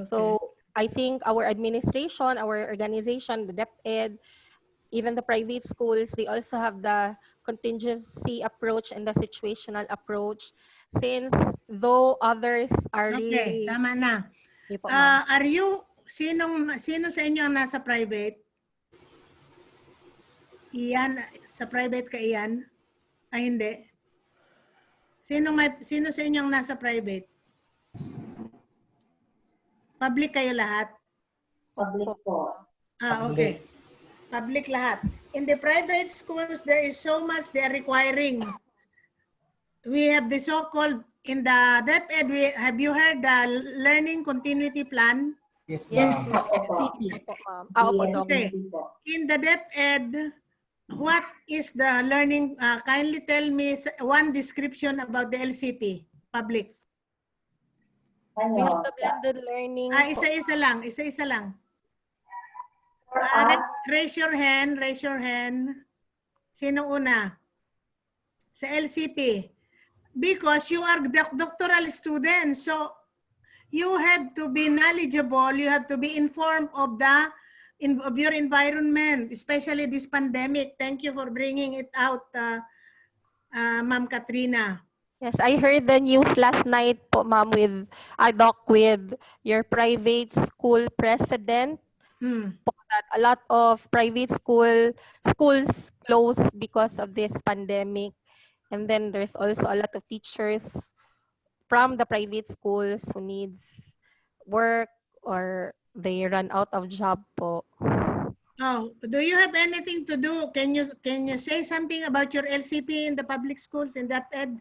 So I think our administration, our organization, the DepEd, even the private schools, they also have the contingency approach and the situational approach. Since though others are Okay, really... tama na. Okay po, ma'am. Sino sa inyo ang nasa private? Iyan, sa private ka iyan? Ay, hindi. Sino sa inyo ang nasa private? Public kayo lahat? Public po. Okay. Public lahat. In the private schools, there is so much they are requiring. We have the so-called, in the DepEd, have you heard the learning continuity plan? Yes, Yes ma'am. po. Okay po, ma'am. Opo, Yes, Dok. Okay. po. In the DepEd, what is the learning? Kindly tell me one description about the LCT, public. We have Ano, the blended learning. Isa-isa lang, isa-isa lang. for us, Raise your hand, raise your hand. Sino una? Sa LCP. Because you are doctoral students, so you have to be knowledgeable, you have to be informed of the of your environment, especially this pandemic. Thank you for bringing it out, Ma'am Katrina. Yes, I heard the news last night po, ma'am, with Doc, with your private school president, po, that a lot of private schools closed because of this pandemic. And then there's also a lot of teachers from the private schools who needs work or they run out of job po. Oh, do you have anything to do? Can you say something about your LCP in the public schools in that ed?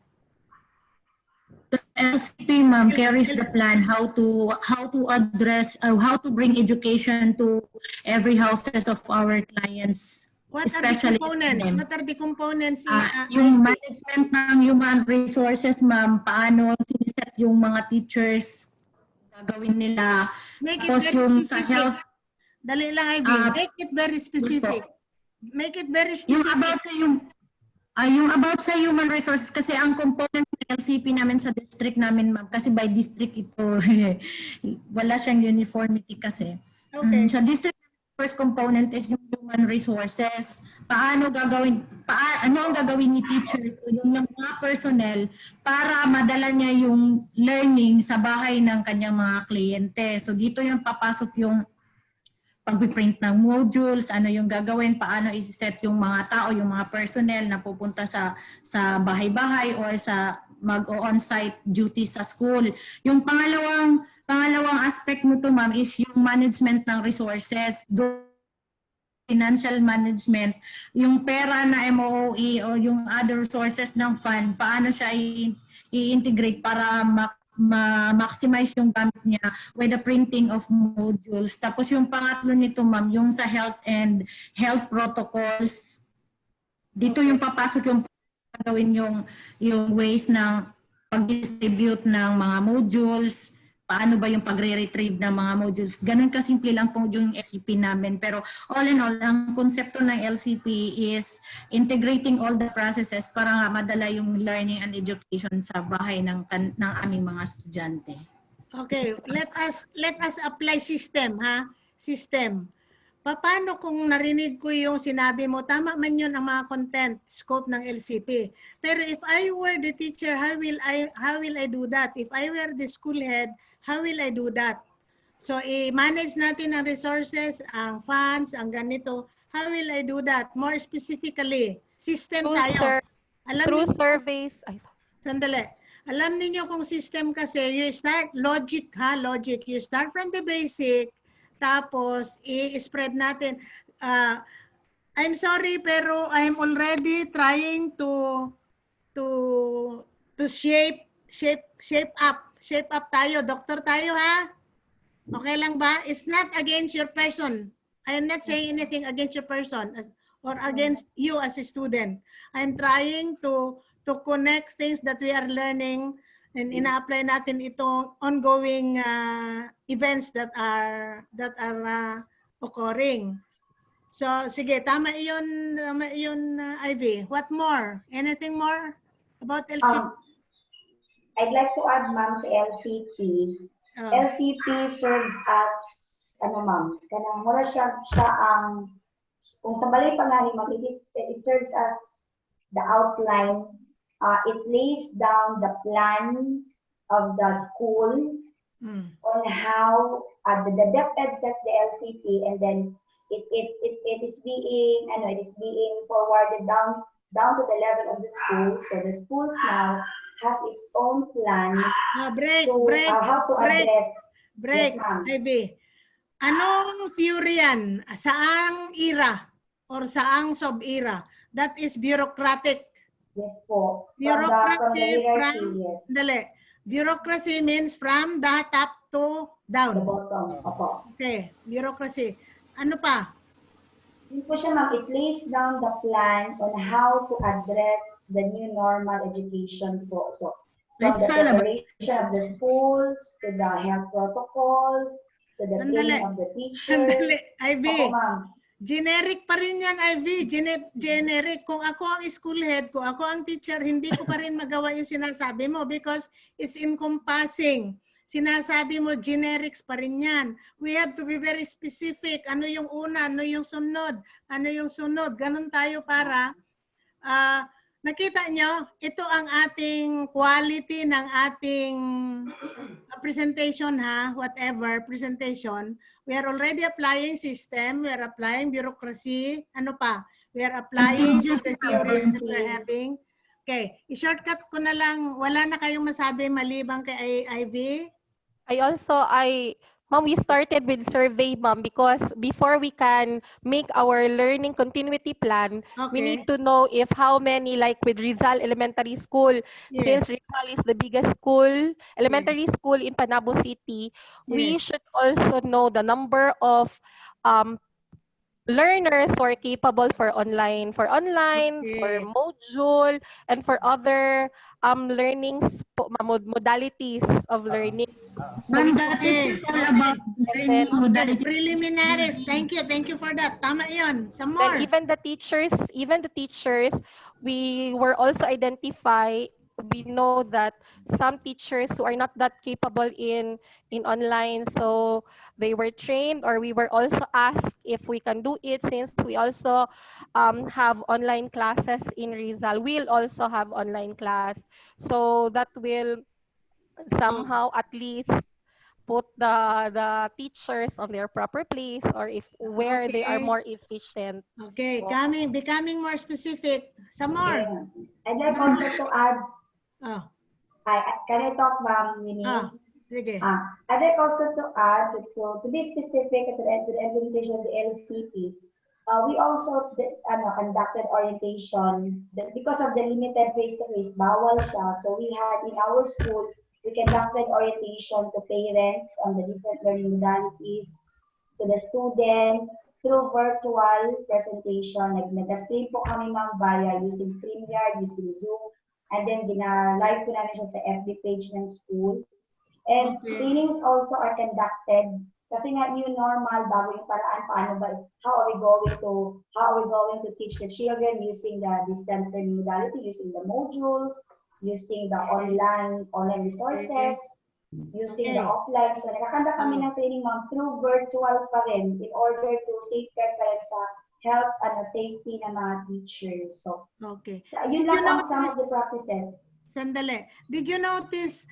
The LCP, ma'am, carries the plan how to address, how to bring education to every houses of our clients. What are the Especially components? students. What are the components? Yung management ng human resources, ma'am, paano siniset yung mga teachers, gagawin nila. Make it Tapos very yung sa specific. health, Dali lang, Ivy. Make it very specific. Make it very yung specific. about sa human resources, kasi ang component ng LCP namin sa district namin, ma'am, kasi by district ito, wala siyang uniformity kasi. Okay. Sa district, first component is yung human resources. Ano ang gagawin ni teachers o yung mga personnel para madala niya yung learning sa bahay ng kanyang mga kliyente. So dito yung papasok yung pag-print ng modules, ano yung gagawin, paano isi-set yung mga tao, yung mga personnel na pupunta sa bahay-bahay or sa mag-on-site duty sa school. Yung pangalawang aspect mo to, ma'am, is yung management ng resources, financial management, yung pera na MOE o yung other sources ng fund, paano siya i-integrate para ma-maximize yung gamit niya with the printing of modules. Tapos yung pangatlo nito, ma'am, yung sa health and health protocols. Dito yung papasok yung gawin yung ways ng pag-distribute ng mga modules, paano ba yung pagre-retrieve ng mga modules. Ganun kasimple lang po yung LCP namin. Pero all in all, ang konsepto ng LCP is integrating all the processes para nga madala yung learning and education sa bahay ng aming mga estudyante. Okay, let us apply system, ha? System. Paano kung narinig ko yung sinabi mo, tama man yun ang mga content, scope ng LCP. Pero if I were the teacher, how will I do that? If I were the school head, how will I do that? So, i-manage natin ang resources, ang funds, ang ganito. How will I do that? More specifically, system tayo. Through surveys. Sandali. Alam niyo kung system kasi, you start logic, ha? Logic. You start from the basic, tapos i-spread natin. I'm sorry, pero I'm already trying to shape up tayo. Doktor tayo, ha? Okay lang ba? It's not against your person. I am not saying anything against your person or against you as a student. I'm trying to connect things that we are learning and ina-apply natin itong ongoing events that are occurring. So, sige, tama iyon, Ivy. What more? Anything more about LCP? I'd like to add, ma'am, sa LCP. LCP serves as, ma'am, kanang mura siya ang, kung sa balay pangalan, ma'am, it serves as the outline. It lays down the plan of the school on how the DepEd sets the LCP, and then it is being forwarded down to the level of the school. So the schools now has its own plan how to address. Break, Ivy. Anong theory yan? Saang era or saang sub-era? That is bureaucratic. Yes po. Bureaucracy Yes. Bureaucracy means from the top to down. The bottom. Opo. Okay, bureaucracy. Ano pa? Yun po siya, ma'am. It lays down the plan on how to address the new normal education po. So, from the preparation of the schools, to the health protocols, to the training of the teachers. Sandali, Ivy. Opo, ma'am. Generic pa rin yan, Ivy. Generic. Kung ako ang school head, kung ako ang teacher, hindi ko pa rin magawa yung sinasabi mo because it's encompassing. sinasabi mo generics pa rin yan. We have to be very specific. Ano yung una, ano yung sunod, ano yung sunod. Ganun tayo para nakita nyo, ito ang ating quality ng ating presentation whatever presentation. We are already applying system, we are applying bureaucracy, ano pa? We are applying the theory that we're having. Okay, i-shortcut ko na lang, wala na kayong masabi malibang kay Ivy? Ma'am, we started with survey, ma'am, because before we can make our learning continuity plan, we Okay. need to know if how many, like with Rizal Elementary School, Yes. since Rizal is the biggest school, elementary school in Panabo City, we Yes. should also know the number of learners who are capable for online, for Okay. module, and for other modalities of learning. Ma'am, that is all about learning modality. Preliminaries. Thank you for that. Tama yun. Some more. Then even the teachers, we were also we know that some teachers who are not that capable in online, so they were trained, or we were also asked if we can do it, since we also have online classes in Rizal. We'll also have online class, so that will somehow at least put the teachers on their proper place, or if where they are Okay. more efficient. Okay, becoming more specific. Some Okay. more. I'd like also to add, Oh, can I talk, Ma'am Winnie? sige. I'd like also to add to be specific to the implementation of the LCP. We also conducted orientation because of the limited face-to-face, bawal siya. So we had in our school, we conducted orientation to parents on the different learning modalities, to the students, through virtual presentation. Nag-stream po kami, Ma'am, via using StreamYard, using Zoom, and then live ko namin siya sa FB page ng school. And Okay. trainings also are conducted kasi nga new normal, bago yung paraan, how are we going to teach the children using the distance learning modality, using the modules, using the online resources, using the offline. So nakakanda kami ng training, Ma'am, through virtual pa rin in order to safeguard pa rin sa health and safety ng mga teachers. So, Okay. yun lang ang some of the practices. Sandali. Did you notice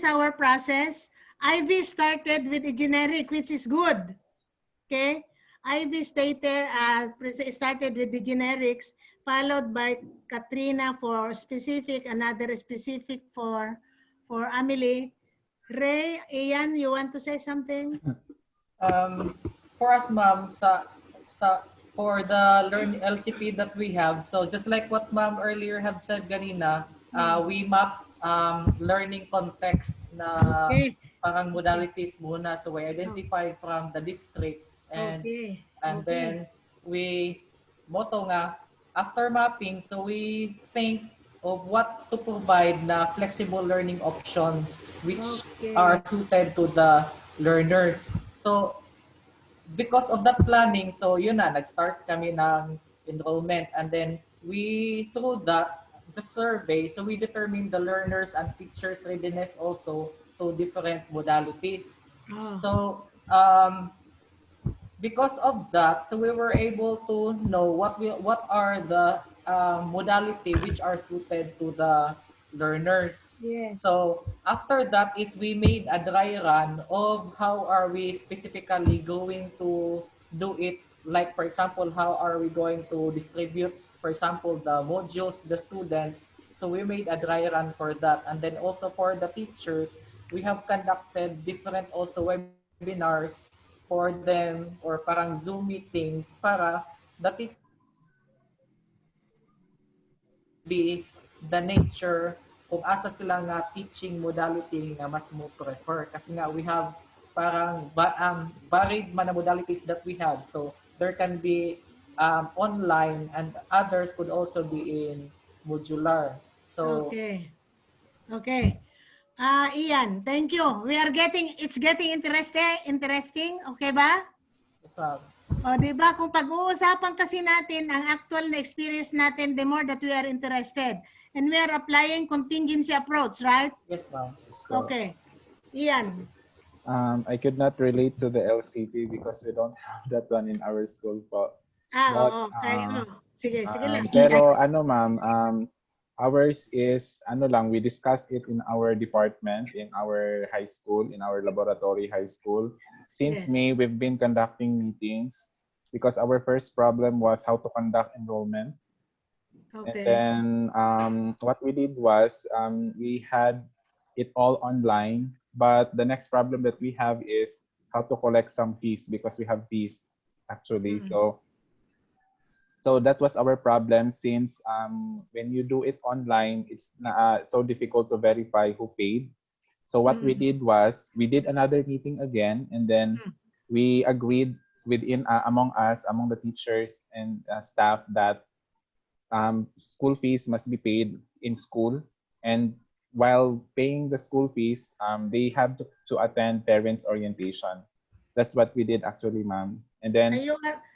our process? Ivy started with a generic, which is good. Okay? Ivy started with the generics, followed by Katrina for specific, another specific for Amelie. Ray, Ian, you want to say something? For us, ma'am, for the LCP that we have, so just like what ma'am earlier have said kanina, we map learning context na parang modalities muna. So we identify from the districts, and then we after mapping, so we think of what to provide na flexible learning options which are suited to the learners. So because of that planning, so yun na, nag-start kami ng enrollment, and then through that, the survey, so we determine the learners and teachers' readiness also to different modalities. So because of that, so we were able to know what are the modality which are suited to the learners. Yes. So after that is we made a dry run of how are we specifically going to do it. Like for example, how are we going to distribute, for example, the modules to the students. So we made a dry run for that. And then also for the teachers, we have conducted different also webinars for them, or parang Zoom meetings para the teacher be the nature kung asa sila nga teaching modality nga mas mo prefer. Kasi nga we have parang varied man na modalities that we have. So there can be online, and others could also be in modular. So Okay. Ian, thank you. It's getting interesting. Okay ba? O, di ba? Kung pag-uusapan kasi natin ang actual na experience natin, the more that we are interested. And we are applying contingency approach, right? yes, ma'am. Okay. Ian. I could not relate to the LCP because we don't have that one in our school po. But, Oo. Kayo. Sige lang. pero ano ma'am, ours is ano lang, we discussed it in our department, in our high school, in our laboratory high school. Since Yes. May, we've been conducting meetings because our first problem was how to conduct enrollment. And Okay. then what we did was we had it all online, but the next problem that we have is how to collect some fees because we have fees actually. So that was our problem since when you do it online, it's so difficult to verify who paid. So what we did was we did another meeting again, and then we agreed within among us, among the teachers and staff that school fees must be paid in school, and while paying the school fees, they have to attend parents orientation. That's what we did actually, ma'am. And then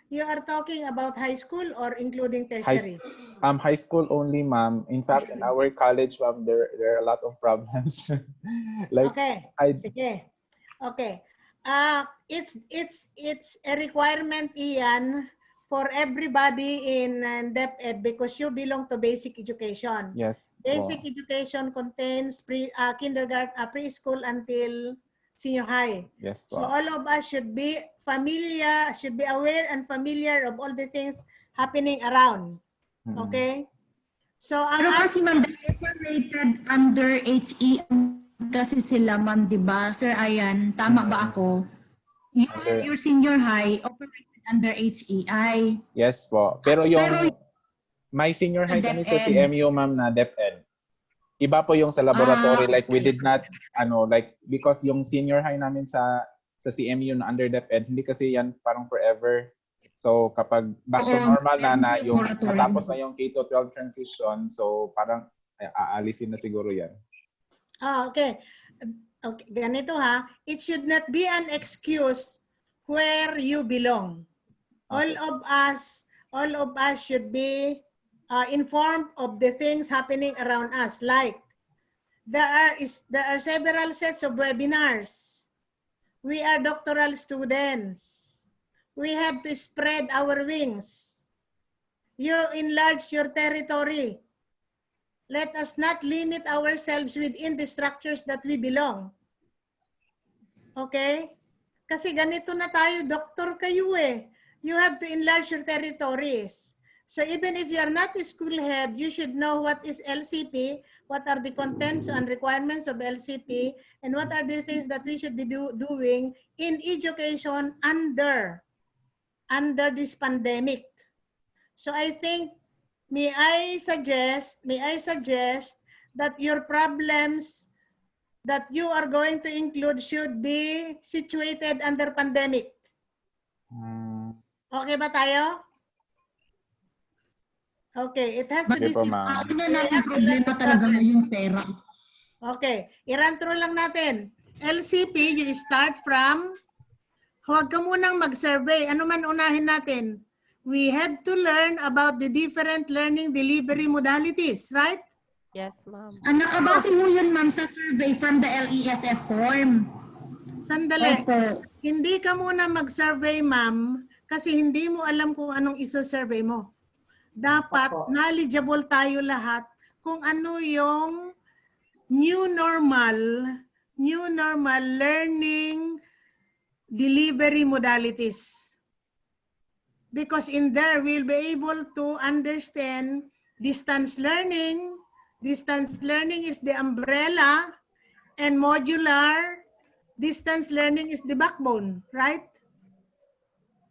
You are talking about high school or including high, tertiary? high school only, ma'am. In fact, in our college, ma'am, there are a lot of problems. Like Okay. Sige. Okay. It's a requirement, Ian, for everybody in DepEd because you belong to basic education. Yes. Basic education contains kindergarten, preschool until senior high. Yes. So all of us should be familiar, should be aware and familiar of all the things happening around. Okay? So Pero kasi ma'am, separated under HE kasi sila ma'am, di ba? Sir Ayan, tama ba ako? You and your senior high operated under HEI. Yes po. Pero yung my senior high kami sa CMU, ma'am, na DepEd. Iba po yung sa laboratory, like we did not like because yung senior high namin sa CMU na under DepEd, hindi kasi yan parang forever. So kapag back to normal na yung natapos na yung K-12 transition, so parang aalisin na siguro yan. Okay. Okay, ganito ha. It should not be an excuse where you belong. All of us should be informed of the things happening around us. Like there are several sets of webinars. We are doctoral students. We have to spread our wings. You enlarge your territory. Let us not limit ourselves within the structures that we belong. Okay? Kasi ganito na tayo, doktor kayo eh. You have to enlarge your territories. So even if you are not a school head, you should know what is LCP, what are the contents and requirements of LCP, and what are the things that we should be doing in education under this pandemic. So I think, may I suggest that your problems that you are going to include should be situated under pandemic. Okay ba tayo? Okay, it has to be. Ano na natin problema talaga yung pera. Okay, i-run through lang natin. LCP, you start from, huwag ka munang mag-survey. Ano man unahin natin? We have to learn about the different learning delivery modalities, right? Yes, ma'am. Nakabase mo yun, ma'am, sa survey from the LESF form. Sandali. Opo. Hindi ka muna mag-survey, ma'am, kasi hindi mo alam kung anong isa-survey mo. Dapat knowledgeable tayo lahat kung ano yung new normal learning delivery modalities. Because in there, we'll be able to understand distance learning. Distance learning is the umbrella, and modular distance learning is the backbone, right?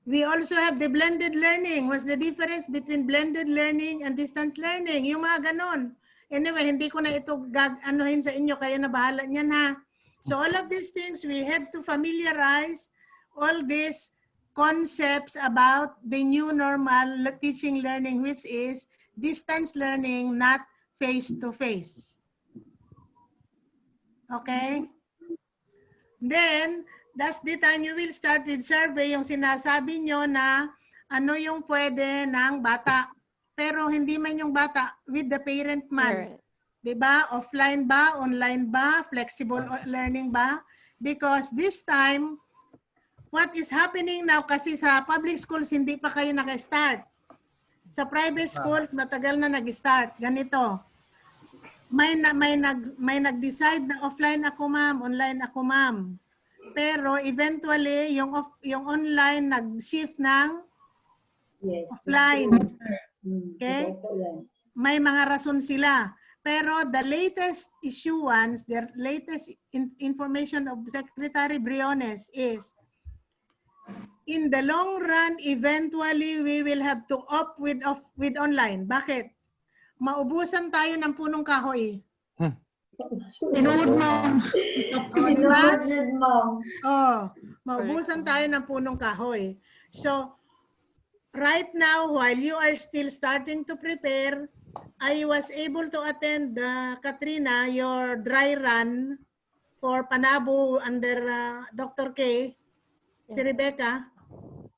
We also have the blended learning. What's the difference between blended learning and distance learning? Yung mga ganon. Anyway, hindi ko na ito anuhin sa inyo, kayo na bahala niyan ha. So all of these things, we have to familiarize all these concepts about the new normal teaching learning, which is distance learning, not face-to-face. Okay? Then, that's the time you will start with survey, yung sinasabi nyo na ano yung pwede ng bata. Pero hindi man yung bata with the parent man. 'Di ba? Offline ba, online ba, flexible learning ba? Because this time, what is happening now, kasi sa public schools hindi pa kayo naka-start. Sa private schools matagal na nag-start. Ganito. May nag-decide na offline ako ma'am, online ako ma'am. Pero eventually yung online nag-shift ng Yes. offline. Okay? Ito yan. May mga rason sila. Pero the latest issuance, the latest information of Secretary Briones is, in the long run, eventually we will have to opt with online. Bakit? Maubusan tayo ng punong kahoy. Tinood mo. Diba? Budget, ma'am. Oh, maubusan tayo ng punong kahoy. So, right now, while you are still starting to prepare, I was able to attend, Katrina, your dry run for Panabo under Dr. K. Si Rebecca.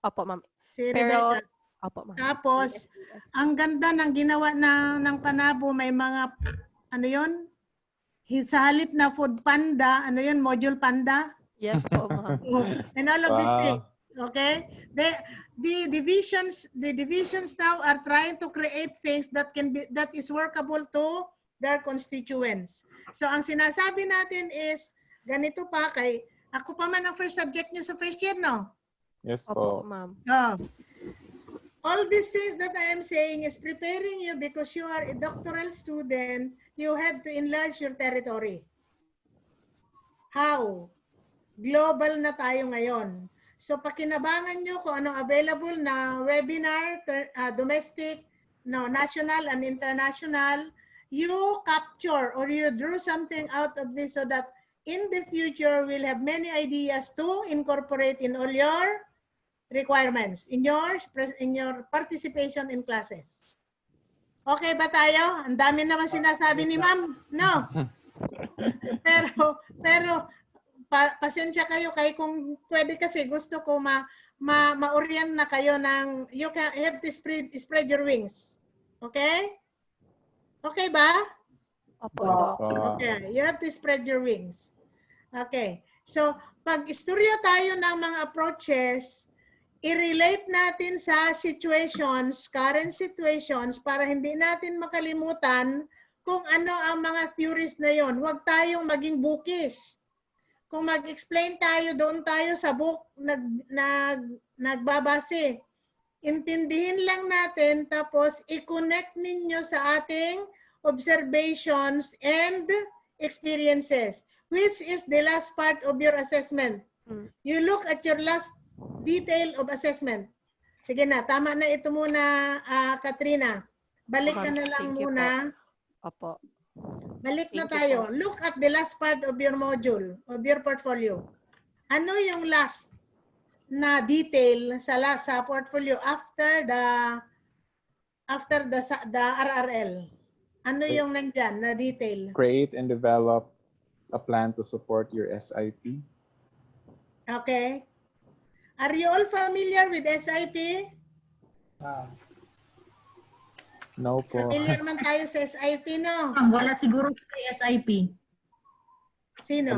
Opo, ma'am. Si Pero, Rebecca. opo, ma'am. Tapos, ang ganda ng ginawa ng Panabo, may mga, ano yun? Sa halip na food panda, ano yun, module panda? Yes po, ma'am. And all of these Wow. things. Okay? The divisions now are trying to create things that is workable to their constituents. So ang sinasabi natin is, ganito pa ako pa man ang first subject nyo sa first year, no? Yes Opo, po. ma'am. All these things that I am saying is preparing you because you are a doctoral student, you have to enlarge your territory. How? Global na tayo ngayon. So pakinabangan nyo kung anong available na webinar, domestic, national and international. You capture or you drew something out of this so that in the future we'll have many ideas to incorporate in all your requirements, in your participation in classes. Okay ba tayo? Ang dami naman sinasabi ni ma'am. No? Pero pasensya kayo kung pwede kasi gusto ko ma-orient na kayo ng you have to spread your wings. Okay? Okay ba? Opo, Doc. Okay, you have to spread your wings. Okay. So, pag istorya tayo ng mga approaches, i-relate natin sa situations, current situations, para hindi natin makalimutan kung ano ang mga theories na yon. Huwag tayong maging bookish. Kung mag-explain tayo, doon tayo sa book nagbabase. Intindihin lang natin, tapos i-connect ninyo sa ating observations and experiences, which is the last part of your assessment. You look at your last detail of assessment. Sige na, tama na ito muna, Katrina. Balik ka na lang Thank you muna. Opo. Balik na Thank you tayo. po. Look at the last part of your module, of your portfolio. Ano yung last na detail sa portfolio after the RRL? Ano yung nandyan na detail? Create and develop a plan to support your SIP. Okay. Are you all familiar with SIP? No po. Familiar man tayo sa SIP, no? Wala siguro sa SIP. Sino?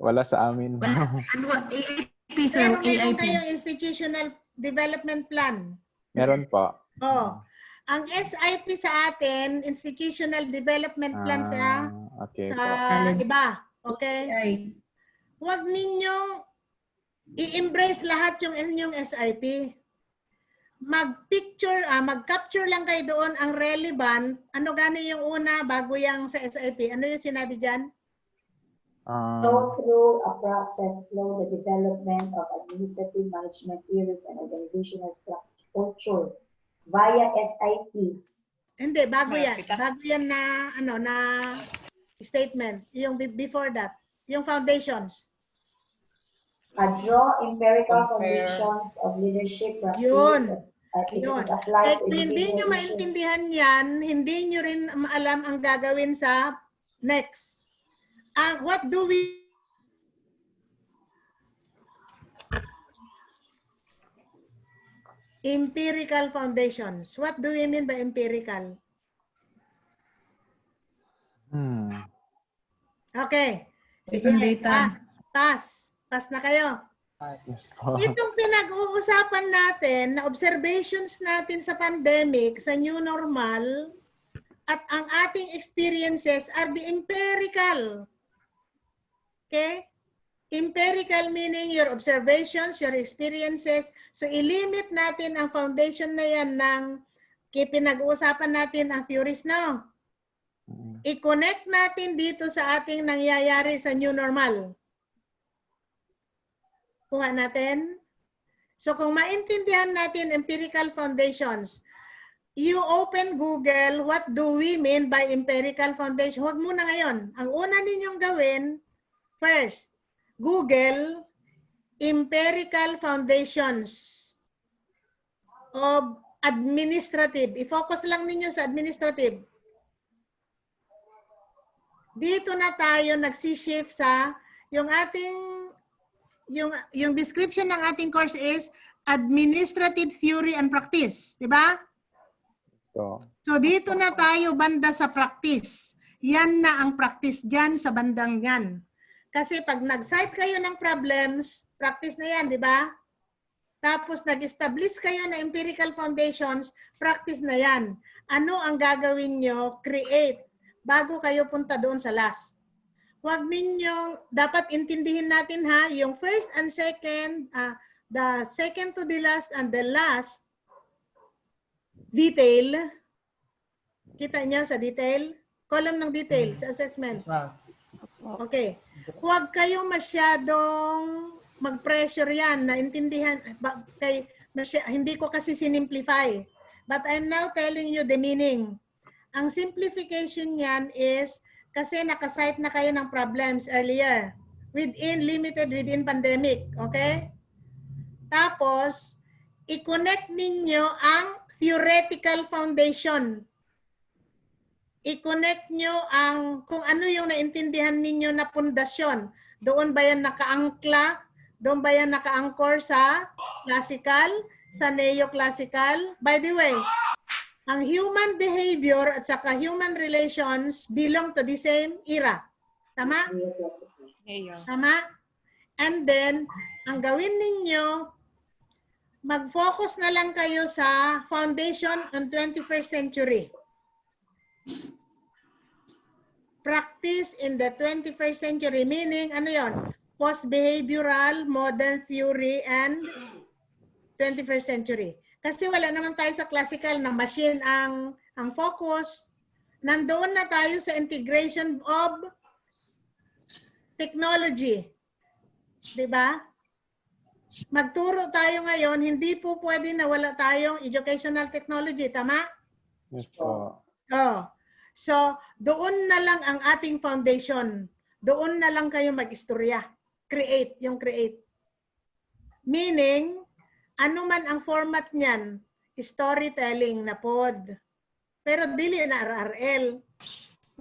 Wala sa amin. Ano, AIP, sir. Meron AIP. kayong institutional development plan. Meron po. Oh. Ang SIP sa atin, institutional development plan sa Okay sa po. iba. Okay? Ay, Huwag ninyong i-embrace lahat yung inyong SIP. Mag-capture lang kayo doon ang relevant. Ano gani yung una bago yung sa SIP? Ano yung sinabi dyan? So through a process flow the development of administrative management theories and organizational structure via SIP. Hindi, bago yan. Because- Bago yan na, na statement. Yung before that. Yung foundations. Draw empirical Compare. conditions of leadership practice. Yun. It Yun. is applied Kahit to hindi nyo individual issues. maintindihan yan, hindi nyo rin alam ang gagawin sa next. What do we empirical foundations. What do we mean by empirical? Okay. Based on data. Pass na kayo. Yes po. Itong pinag-uusapan natin na observations natin sa pandemic, sa new normal, at ang ating experiences are the empirical. Okay? Empirical meaning your observations, your experiences. So, ilimit natin ang foundation na yan ng pinag-uusapan natin ang theories, no? I-connect natin dito sa ating nangyayari sa new normal. Kuha natin. So, kung maintindihan natin empirical foundations, you open Google, what do we mean by empirical foundation? Huwag muna ngayon. Ang una ninyong gawin, first, Google empirical foundations of administrative. I-focus lang ninyo sa administrative. Dito na tayo nagsishift sa yung ating yung description ng ating course is administrative theory and practice, di ba? So dito na tayo banda sa practice. Yan na ang practice diyan sa bandang yan. Kasi pag nag-cite kayo ng problems, practice na yan, di ba? Tapos nag-establish kayo na empirical foundations, practice na yan. Ano ang gagawin nyo? Create. Bago kayo punta doon sa last. Huwag ninyong, dapat intindihin natin ha, yung first and second, the second to the last and the last detail. Kita niyo sa detail? Column ng detail sa assessment. Okay. Huwag kayong masyadong mag-pressure yan, naintindihan. Hindi ko kasi sinimplify. But I'm now telling you the meaning. Ang simplification niyan is kasi nakasite na kayo ng problems earlier. Limited within pandemic. Okay? Tapos, i-connect ninyo ang theoretical foundation. I-connect nyo ang kung ano yung naintindihan ninyo na pundasyon. Doon ba yan nakaangkla? Doon ba yan nakaangkor sa classical? Sa neoclassical? By the way, ang human behavior at saka human relations belong to the same era. Tama? Tama? And then, ang gawin ninyo, mag-focus na lang kayo sa foundation on 21st century. Practice in the 21st century, meaning, ano yon? Post-behavioral, modern theory, and 21st century. Kasi wala naman tayo sa classical na machine ang focus. Nandoon na tayo sa integration of technology. Diba? Magturo tayo ngayon, hindi po pwede na wala tayong educational technology. Tama? Yes po. Oh. So, doon na lang ang ating foundation. Doon na lang kayo mag-istorya. Create, yung create. Meaning, ano man ang format niyan, storytelling na pod. Pero dili na RRL.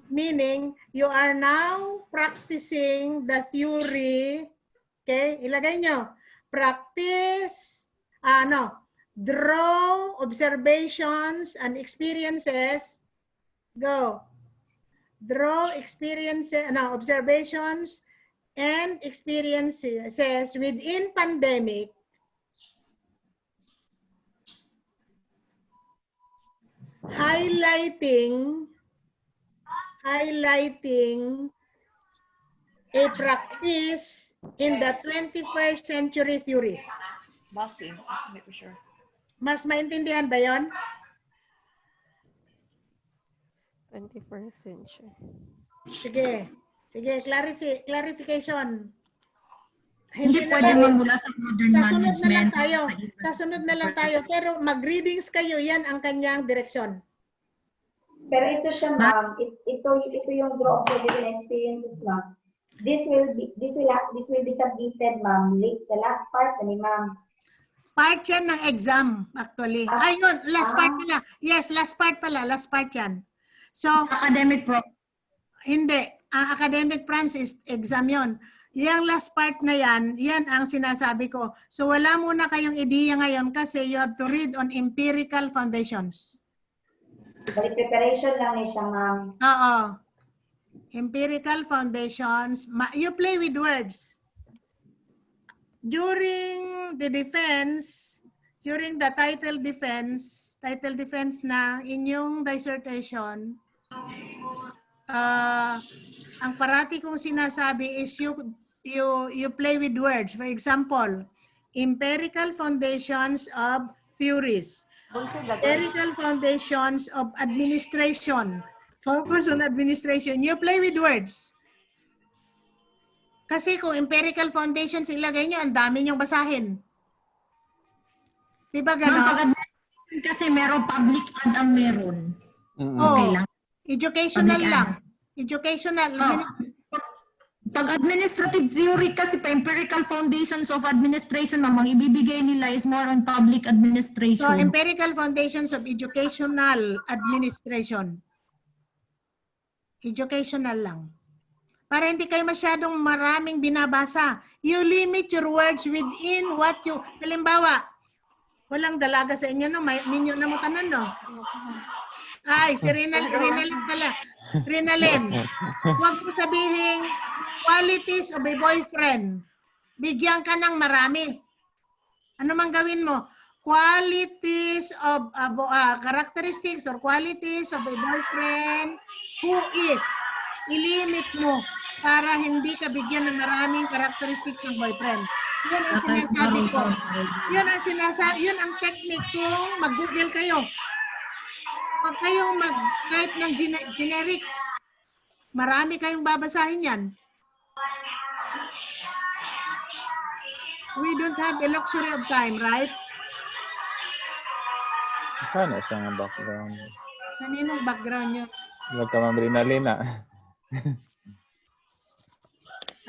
Meaning, you are now practicing the theory. Okay? Ilagay nyo. Practice, draw observations and experiences. Go. Draw experiences, observations and experiences within pandemic. Highlighting a practice in the 21st century theories. Bossing, make sure. Mas maintindihan ba yon? 21st century. Sige. Sige, clarification. Hindi na pwede lang- magmula sa modern Sa sunod na lang management. tayo. Sa sunod na lang tayo. Pero mag-readings kayo, yan ang kanyang direksyon. Pero ito siya, ma'am. Ito yung draw observation experiences, ma'am. This will be submitted, ma'am. The last part ni ma'am. Part yan ng exam, actually. Ayun, last part pala. Yes, last part pala. Last part yan. So, Academic pro. hindi. Ang academic prompts is exam yon. Yung last part na yan, yan ang sinasabi ko. So, wala muna kayong ideya ngayon kasi you have to read on empirical foundations. Balik preparation lang niya siya, ma'am. Oo. Empirical foundations. You play with words. During the defense, during the title defense na inyong dissertation, ang parati kong sinasabi is you play with words. For example, empirical foundations of theories. Empirical foundations of administration. Focus on administration. You play with words. Kasi kung empirical foundations ilagay nyo, ang dami nyong basahin. Diba gano'n? Kasi meron public ad ang meron. Okay lang. Educational lang. Educational. Pag administrative theory kasi pa empirical foundations of administration namang ibibigay nila is more on public administration. So, empirical foundations of educational administration. Educational lang. Para hindi kayo masyadong maraming binabasa. You limit your words within what you... Halimbawa, walang dalaga sa inyo, no? Ninyo na mo tanan, no? Ay, si Rinalyn pala. Rinalyn, huwag mo sabihin qualities of a boyfriend. Bigyan ka ng marami. Ano mang gawin mo? Qualities of, characteristics or qualities of a boyfriend who is. Ilimit mo para hindi ka bigyan ng maraming characteristics ng boyfriend. Yun ang sinasabi ko. Yun ang technique kung mag-google kayo. Huwag kayong kahit ng generic. Marami kayong babasahin yan. We don't have a luxury of time, right? Sana siya nga background. Kaninong background nyo? Huwag ka Rinalyn na.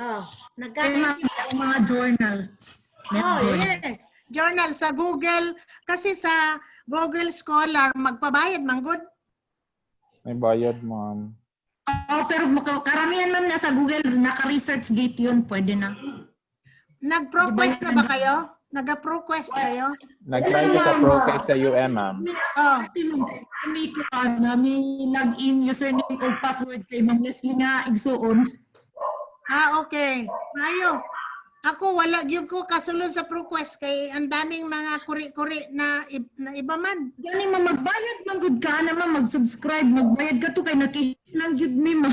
Yung mga journals. Yes. Journal sa Google. Kasi sa Google Scholar, magpabayad, manggod. May bayad, ma'am. Pero karamihan ma'am nasa Google, naka-research gate yun, pwede na. Nag-ProQuest na ba kayo? Nag-ProQuest kayo? Nag-try ko sa ProQuest sa UM, ma'am. May login, username o password kay Ma'am Leslie nga igsuon. Okay. Mayo. Ako, wala yun ko kasulod sa ProQuest kay ang daming mga kuri-kuri na iba man. Gani magbayad man good ka naman, mag-subscribe, magbayad ka to kay nakislang jud mi ma.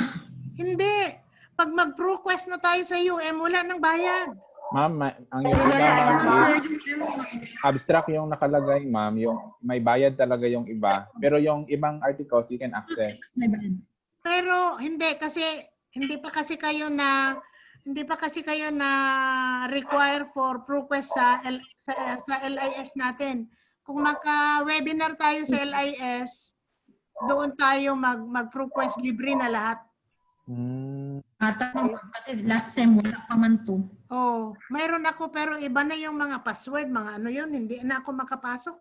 Hindi. Pag mag-ProQuest na tayo sa UM, wala nang bayad. Ma'am, ang yung iba, ma'am, is abstract yung nakalagay, ma'am. Yung may bayad talaga yung iba. Pero yung ibang articles, you can access. Pero hindi hindi pa kasi kayo na require for ProQuest sa LIS natin. Kung maka-webinar tayo sa LIS, doon tayo mag-ProQuest, libre na lahat. Kasi last sem wala pa man to. Mayroon ako pero iba na yung mga password, mga ano yun, hindi na ako makapasok.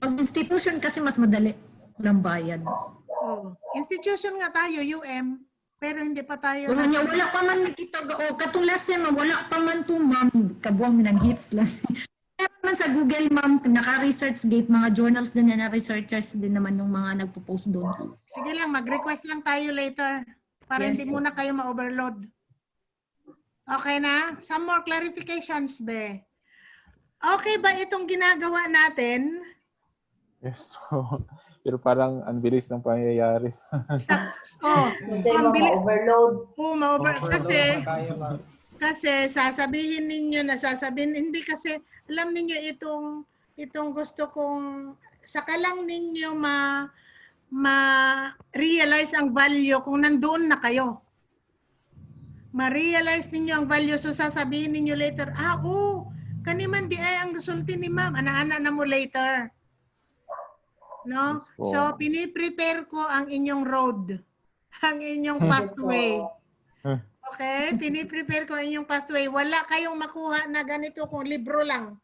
Pag institution kasi mas madali lang bayad. Institution nga tayo, UM, pero hindi pa tayo. Wala pa man nakita katong last sem wala pa man to ma'am, kabuang ng hits lang. Pero man sa Google ma'am, naka-research gate, mga journals din na researchers din naman yung mga nagpo-post doon. Sige lang, mag-request lang tayo later para hindi muna kayo ma-overload. Okay na? Some more clarifications, be. Okay ba itong ginagawa natin? Yes po. Pero parang ang bilis ng pangyayari. Ang bilis. Ma-overload. Kasi sasabihin ninyo hindi kasi alam ninyo itong gusto kong saka lang ninyo ma-realize ang value kung nandoon na kayo. Ma-realize ninyo ang value. So sasabihin ninyo later, kaniman di ay ang resulti ni ma'am. Ana-ana na mo later. No? So piniprepare ko ang inyong road. Ang inyong pathway. Okay? Piniprepare ko ang inyong pathway. Wala kayong makuha na ganito kung libro lang.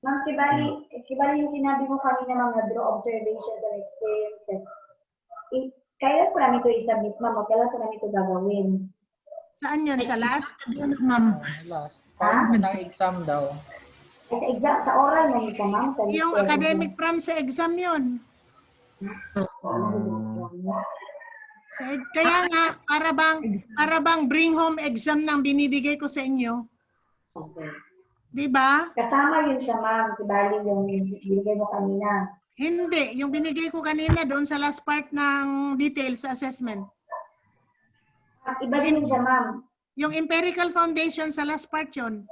Ma'am, kibali yung sinabi mo kanina mga draw observations and experiences. Kailan po namin ito i-submit, ma'am? O kailan po namin ito gagawin? Saan yun? Sa last? Ma'am. Sa exam daw. Sa exam, sa oral mo siya, ma'am? Yung academic prom sa exam yun. Kaya nga, para bang bring home exam nang binibigay ko sa inyo. Okay. Di ba? Kasama yun siya, ma'am. Kibali yung binigay mo kanina. Hindi. Yung binigay ko kanina doon sa last part ng details sa assessment. At iba din yun siya, ma'am. Yung empirical foundation sa last part yun.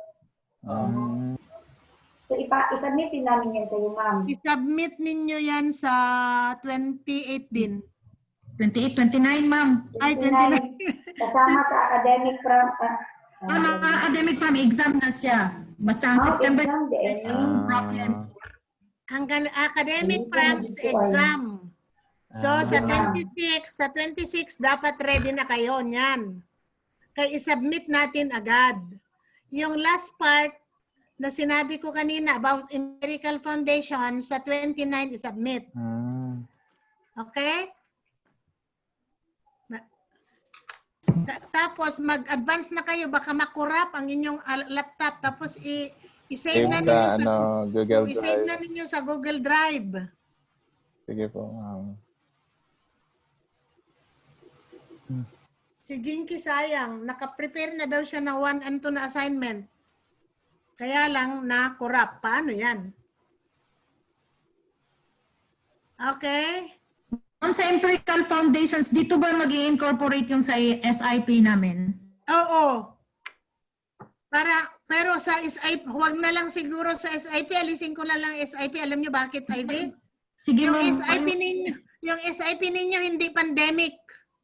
So, isubmit din namin yan sa'yo, ma'am. I-submit ninyo yan sa 28 din. 28, 29, ma'am. Ay, 29. Kasama sa academic Academic prom exam na siya. Basta ang September exam din. problems. Ang academic practice exam. So, sa 26 dapat ready na kayo niyan. Kaya isubmit natin agad. Yung last part na sinabi ko kanina about empirical foundation, sa 29 isubmit. Okay? Tapos mag-advance na kayo, baka makurap ang inyong laptop, tapos i-save na ninyo sa Google i-save Drive. na ninyo sa Google Drive. Sige po. Si Jinky sayang, nakaprepare na daw siya ng 1 and 2 na assignment. Kaya lang na-corrupt. Paano yan? Okay? Ma'am, sa empirical foundations, dito ba mag-i-incorporate yung sa SIP namin? Oo. Pero sa SIP, huwag na lang siguro sa SIP. Alisin ko na lang SIP. Alam niyo bakit, Ivy? Sige, Yung ma'am. SIP ninyo hindi pandemic.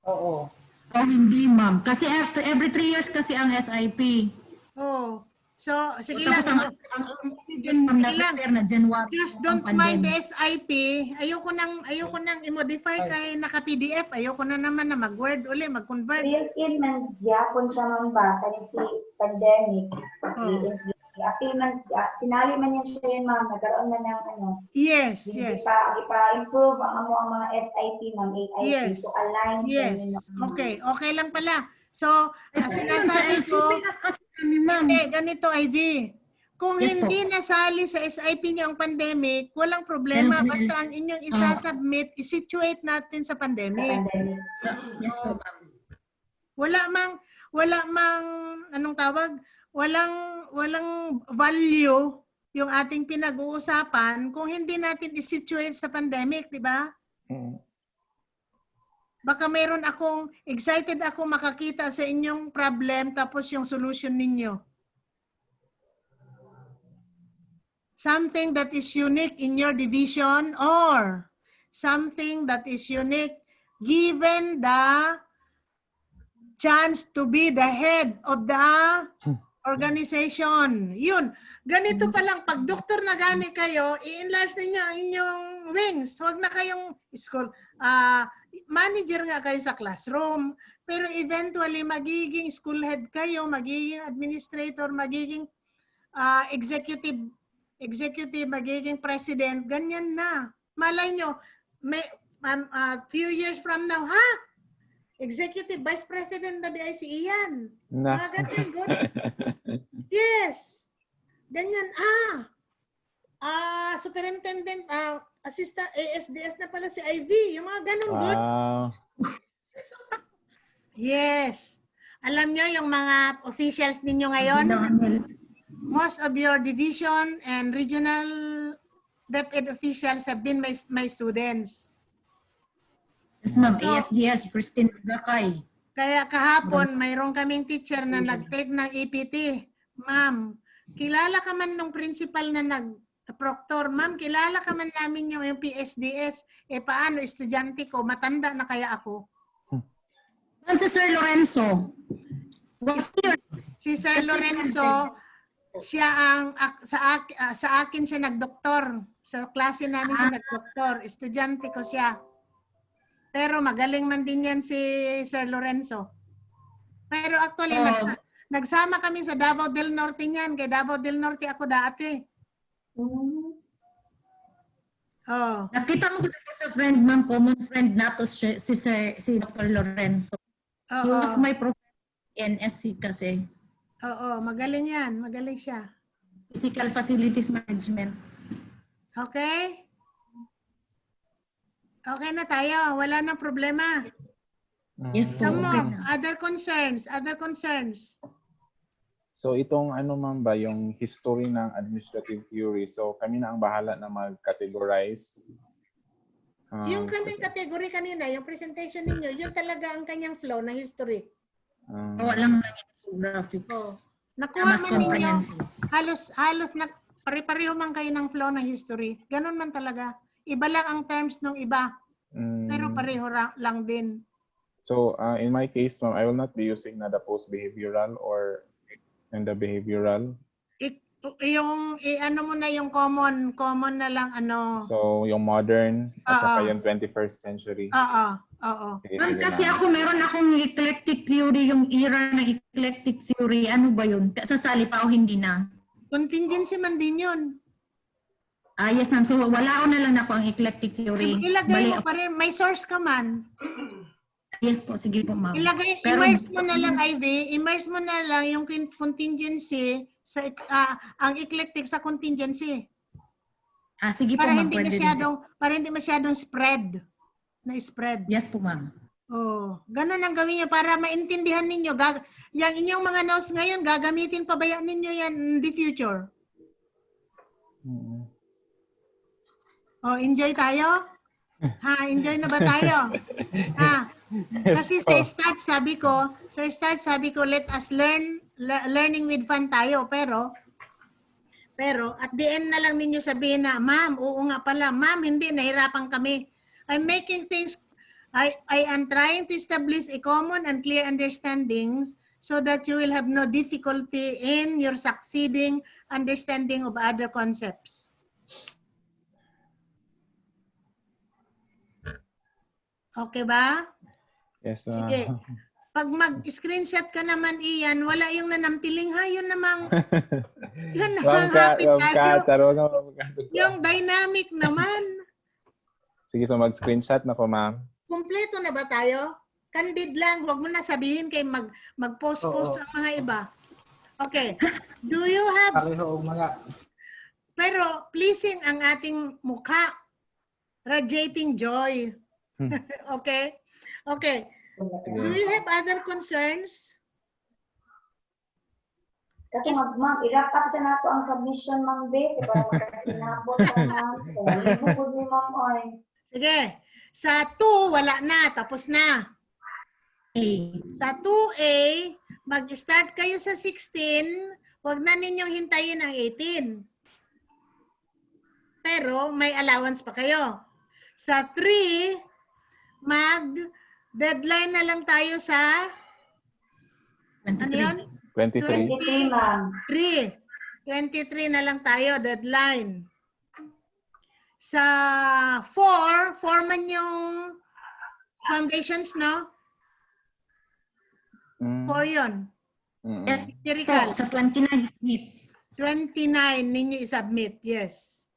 Oo. Oh, hindi, ma'am. Kasi every 3 years kasi ang SIP. Oh. So, sige lang. Tapos ang ma'am, na-prepare na January. Just don't mind the SIP. Ayoko nang i-modify kay naka-PDF. Ayoko na naman na mag-Word uli, mag-convert. Built-in man gyapon siya, ma'am ba? Kaya si pandemic. Sinali man yan siya yun, ma'am. Nagkaroon na ng Yes. Ipa-improve ang mga SIP, ma'am, AIP. Yes. To align sa Yes. inyo. Okay lang pala. So, sinasabi ko, hindi, ganito, Ivy. Kung Yes, hindi nasali sa SIP niyo ang pandemic, walang problema. Then, Basta ang inyong isa-submit, i-situate natin sa pandemic. Pandemic. Yes po, ma'am. Wala mang, anong tawag? Walang value yung ating pinag-uusapan kung hindi natin i-situate sa pandemic, di ba? Baka meron excited ako makakita sa inyong problem tapos yung solution ninyo. Something that is unique in your division or something that is unique given the chance to be the head of the organization. Yun. Ganito pa lang, pag doktor na gani kayo, i-enlarge ninyo ang inyong wings. Huwag na kayong school. Manager nga kayo sa classroom. Pero eventually, magiging school head kayo, magiging administrator, magiging executive, magiging president. Ganyan na. Malay nyo, few years from now, Executive Vice President na di ay si Ian. Mga ganyan, good. Yes. Ganyan, Superintendent, Assistant, ASDS na pala si Ivy. Yung mga ganun, good. Yes. Alam nyo, yung mga officials ninyo ngayon, most of your division and regional DepEd officials have been my students. Yes, ma'am. ASDS, Christine Gakay. Kaya kahapon, mayroon kaming teacher na nag-take ng EPT. Ma'am, kilala ka man nung principal na nag-proctor. Ma'am, kilala ka man namin yung PSDS. Paano, estudyante ko, matanda na kaya ako. Ma'am, si Sir Lorenzo. Si Sir Lorenzo, siya sa akin siya nagdoktor. Sa klase namin siya nagdoktor. Estudyante ko siya. Pero magaling man din yan si Sir Lorenzo. Pero actually, nagsama kami sa Davao del Norte niyan. Kay Davao del Norte ako dati. Nakita mo kita sa friend, ma'am, common friend nato si Dr. Lorenzo. He was my professor in NSC kasi. Oo, magaling yan. Magaling siya. Physical Facilities Management. Okay? Okay na tayo. Wala nang problema. Yes po. Some Okay more. na. Other concerns. Other concerns. So itong ano ma'am ba, yung history ng administrative theory. So kami na ang bahala na mag-categorize. Yung kaming category kanina, yung presentation ninyo, yun talaga ang kanyang flow na history. Walang infographics. Oh. Nakuha Mas man ninyo, comprehensive. halos na pare-pareho man kayo ng flow na history. Ganun man talaga. Iba lang ang terms ng iba, pero pareho lang din. So in my case, ma'am, I will not be using na the post-behavioral or and the behavioral. Yung ano mo na yung common na lang ano. So yung modern at saka Oo. yung 21st century. Oo. Sige, Ma'am, sige, kasi ma'am. ako meron akong eclectic theory, yung era ng eclectic theory. Ano ba yun? Sasali pa o hindi na? Contingency man din yun. Yes, ma'am. So, wala ko na lang ako ang eclectic theory. Ilagay mo Bali, pa rin, may source ka man. yes po, sige po, ma'am. Immerse mo na lang, Ivy. Immerse mo na lang yung contingency sa ang eclectic sa contingency. Sige po, Para ma'am. hindi Pwede rin po. masyadong spread. Yes po, ma'am. Oh, ganun ang gawin niyo para maintindihan ninyo. Yang inyong mga notes ngayon, gagamitin pa ba yan ninyo yan in the future? Oh, enjoy tayo? Enjoy na ba tayo? Kasi sa start sabi ko, let us learning with fun tayo. Pero at the end na lang ninyo sabihin na, ma'am, oo nga pala, ma'am, hindi, nahirapan kami. I'm making things, I am trying to establish a common and clear understanding so that you will have no difficulty in your succeeding understanding of other concepts. Okay ba? Yes, Sige. Pag mag-screenshot ka naman, Ian, wala yung nanampiling, yun namang happy tayo. Yung dynamic naman. Sige, so mag-screenshot na po, ma'am. Kumpleto na ba tayo? Candid lang, huwag mo na sabihin kay mag-post-post ang mga iba. Okay. Do you have... Pareho mga... Pero pleasing ang ating mukha. Radiating joy. Okay? Okay. Do you have other concerns? Kasi ma'am, i-wrap up sa nato ang submission, ma'am, Beth. Para magkakinabot ka, ma'am. Bukod ni ma'am, oy. Sige. Sa 2, wala na. Tapos na. Sa 2A, mag-start kayo sa 16. Huwag na ninyong hintayin ang 18. Pero may allowance pa kayo. Sa 3, mag-deadline na lang tayo sa... Ano yun? 23. 23, ma'am. 23 na lang tayo, deadline. Sa 4 man yung foundations, no? 4 yun. Yes, Empirical. sa 29 submit. 29 ninyo i-submit, yes.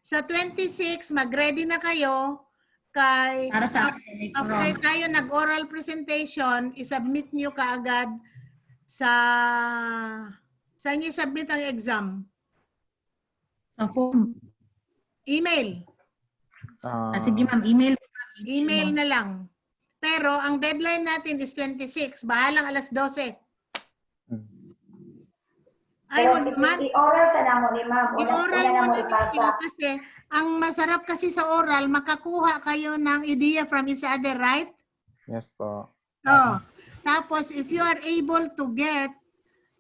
Sa 26, mag-ready na kayo kay Para sa after tayo nag-oral presentation, i-submit nyo kaagad saan nyo submit ang exam? Sa form. Email. Sige, ma'am. Email. Email na lang. Pero ang deadline natin is 26. Bahalang alas 12. Ay, Pero wag naman. i-oral sa namo ni ma'am. I-oral Una mo na mo na ipasa. ninyo kasi ang masarap kasi sa oral, makakuha kayo ng idea from each other, right? Yes po. Oh. Tapos, if you are able to get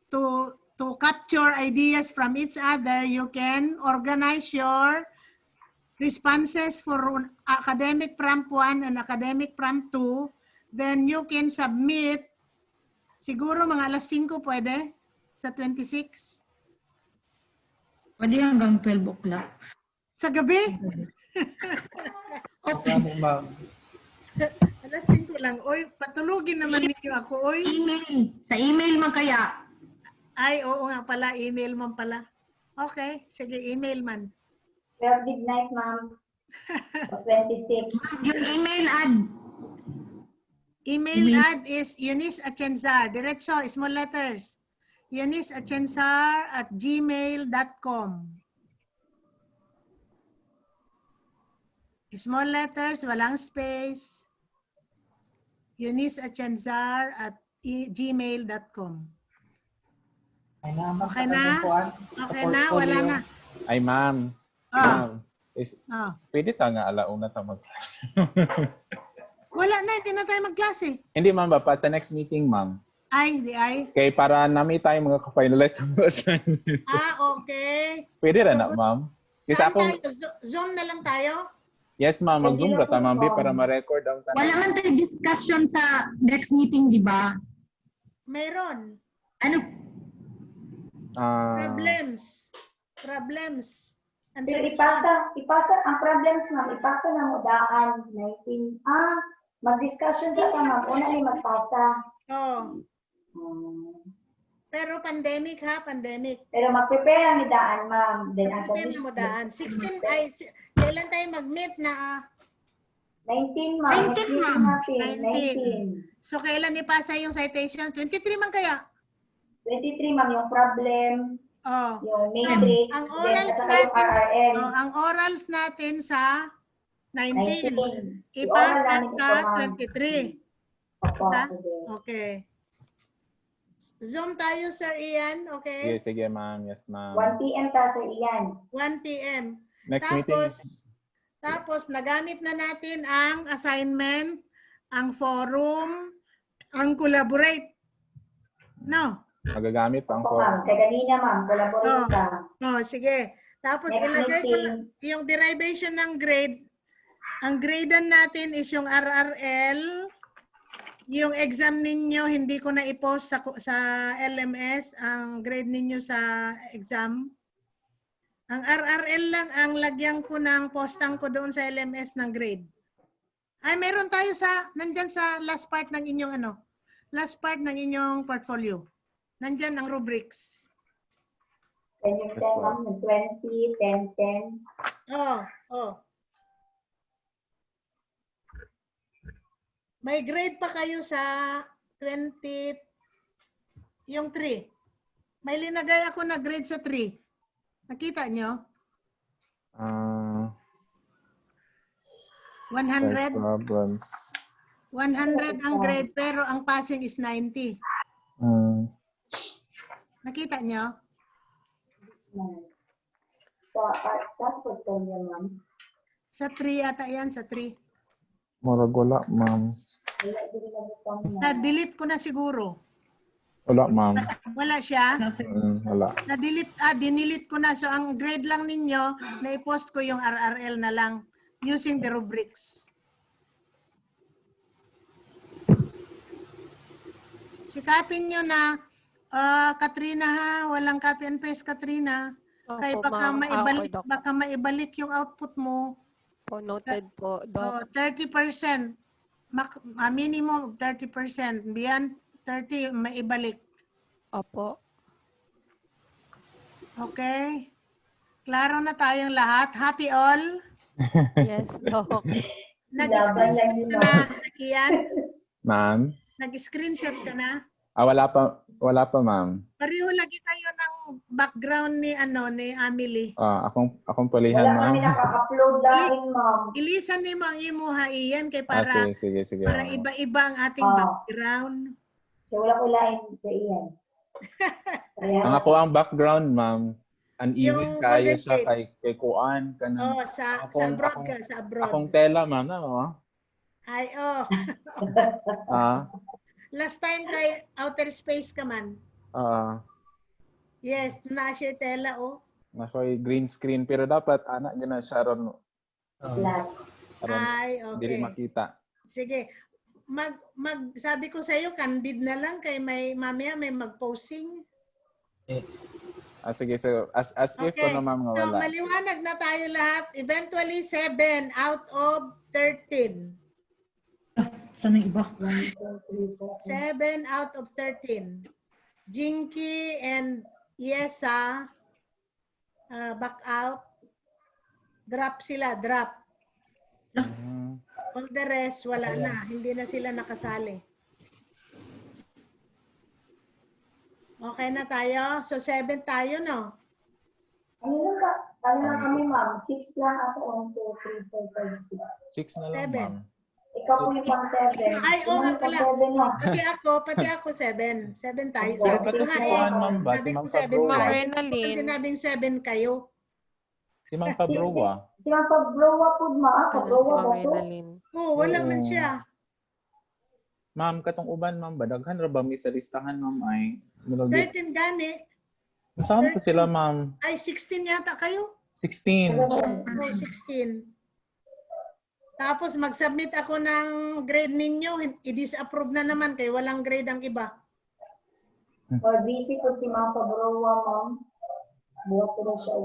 to capture ideas from each other, you can organize your responses for academic prompt 1 and academic prompt 2. Then you can submit, siguro mga alas 5 pwede, sa 26. Pwede hanggang 12 o'clock. Sa gabi? Okay. Ma'am. Alas 5 lang. Oy, patulugin naman ninyo ako, oy. Email. Sa email man kaya. Ay, oo nga pala, email man pala. Okay, sige, email man. 12 midnight, ma'am. Sa 26. Yung email ad. Email ad is Eunice Achenzar. Diretso, small letters. euniceachenzar@gmail.com. Small letters, walang space. eunice@gmail.com. Ay na, ma'am. Okay na? Sa Okay na, wala portfolio. na. Ay, ma'am. Ah. Ma'am, is, Oh. pwede ta nga alauna ta mag-class. Wala na, hindi na tayo magklase. Hindi, ma'am, pa sa next meeting, ma'am. Ay, di ay. Kay para nami tayo mga ka-finalize sa mga assignment. Okay. Pwede rin So, na, ma'am. Kasi Saan ako, tayo? Zoom na lang tayo? yes, ma'am, mag-zoom Pwede ka ta, na ma'am, po, para ma'am. ma-record ang tanong. Wala man tayo discussion sa next meeting, di ba? Mayroon. Ano? Problems. And Pero ipasa, ang problems ma'am, ipasa na mo daan 19. Mag-discussion sa ka ma'am, una ni magpasa. Oh, Hmm. pero pandemic ha, pandemic. Pero mag-prepare ang idaan ma'am. Then ang Sabihin mo daan. 16, ay, kailan tayo mag-meet na? 19 ma'am. 19, Next meeting ma'am. natin, 19. So, kailan ipasa yung citation? 23 man kaya? 23 ma'am, yung problem, Oh. yung matrix, Ang then orals at saka yung natin, RRM. ang orals natin sa 19. 19. Ipasa I-oral namin sa ito, ma'am. 23. Opo, Ha? sige. Okay. Zoom tayo, Sir Ian. Sige, Okay? sige, ma'am. Yes, ma'am. 1 p.m. ta sir Ian. 1 p.m. Next meeting is Tapos, nagamit na natin ang assignment, ang forum, ang collaborate. No? magagamit pa ang Opo ma'am, kay kanina ma'am, collaborate ka. Oh, sige. Tapos, Next ilagay ko na meeting. yung derivation ng grade. Ang gradean natin is yung RRL. Yung exam ninyo, hindi ko na i-post sa LMS, ang grade ninyo sa exam. Ang RRL lang ang lagyan ko ng postang ko doon sa LMS ng grade. Ay, meron tayo nandyan sa last part ng inyong last part ng inyong portfolio. Nandyan ang rubrics. Then yung 10 ma'am, yung 20, 10, 10. Oh. May grade pa kayo sa 20, yung 3. May linagay ako na grade sa 3. Nakita nyo? 100? problems. 100 ang grade pero ang passing is 90. Nakita nyo? Sa class portfolio ma'am. Sa 3 ata yan, sa 3. Murag wala, ma'am. Wala, hindi na butang na. Na-delete ko na siguro. Wala, ma'am. Wala siya? Wala. Dinilit ko na. So, ang grade lang ninyo, na-post ko yung RRL na lang using the rubrics. Sikapin nyo na, Katrina ha, walang copy and paste, Katrina. Kaya Opo, ma'am. Doc. baka maibalik yung output mo. Po, noted po, Doc. 30%. Minimum 30%. Beyond 30, maibalik. Opo. Okay? Klaro na tayong lahat. Happy all? Yes, Doc. Laban lang Nag-screenshot yun ka ma'am. na, Ian? Ma'am? Nag-screenshot ka na? Wala pa, ma'am. Pareho lagi kayo ng background ni Amelie. Akong pulihan, Wala ma'am. kami naka-upload dahil ma'am. Ilisan ni Mang Imuha Ian kay para Sige. para iba-iba ang ating background. So wala ko lain sa Ian. Ang ako ang background, ma'am. Uneven Yung kayo golden siya plate. kay Kuan. Oh, sa abroad ka, sa abroad. Akong tela, ma'am. No? Ay, oh. Last time kay outer space ka man. Yes, na-share tela, oh. Nakoy green screen. Pero dapat, anak, gina siya ron. Flat. Ay, Dili okay. makita. Sige. Sabi ko sa iyo, candid na lang kay mamaya may mag-posing. Sige, so as if ko na, ma'am, nga So, wala. maliwanag na tayo lahat. Eventually, 7 out of 13. Saan ang iba? 7 out of 13. Jinky and Yesa, back out. Drop sila, drop. All the rest, wala na. Hindi na sila nakasali. Okay na tayo? So, 7 tayo, no? Ano lang kami ma'am? 6 lang ako. 1, 2, 3, 4, 5, 6. 6 na lang, Seven. ma'am. Ikaw po yung pang 7. Ay, oo nga pala. mo. Pati ako 7. 7 tayo. Pero Sabi pati ko si nga Juan, ma'am ba? Si Sabi Ma'am ko 7 Pabroa. tayo. Renalyn. Sinabing 7 kayo. Si Ma'am Pabroa. Si Ma'am Pabroa po, ma. Pabroa ba to? Renalyn. Oo, wala Oo. man siya. Ma'am, katong uban, ma'am ba? Daghan ra ba mi sa listahan, ma'am, ay? Nilagay. 13 gani. Saan po sila, ma'am? Ay, 16 yata kayo. 16. Oo, 16. Tapos mag-submit ako ng grade ninyo. I-disapprove na naman kay walang grade ang iba. Or busy po si Ma'am Pabroa, ma'am. Buhat ko na siya.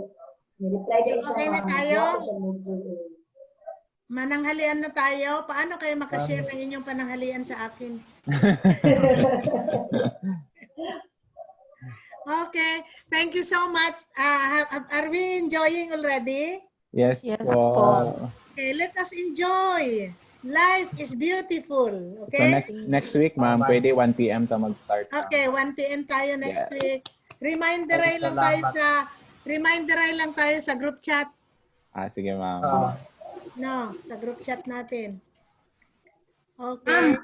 Nireply din siya, Okay na ma'am. tayo? Buhat ko siya mag-email. Mananghalian na tayo. Paano kayo makashare ng inyong pananghalian sa akin? Okay. Thank you so much. Are we enjoying already? Yes, Yes po. po. Okay, let us enjoy. Life is beautiful. So Okay? next week, ma'am, pwede 1 p.m. ta mag-start. ma'am. Okay, 1 p.m. tayo next Yeah. week. Reminder lang tayo sa group chat. Sige, ma'am. No, sa group chat natin. Okay.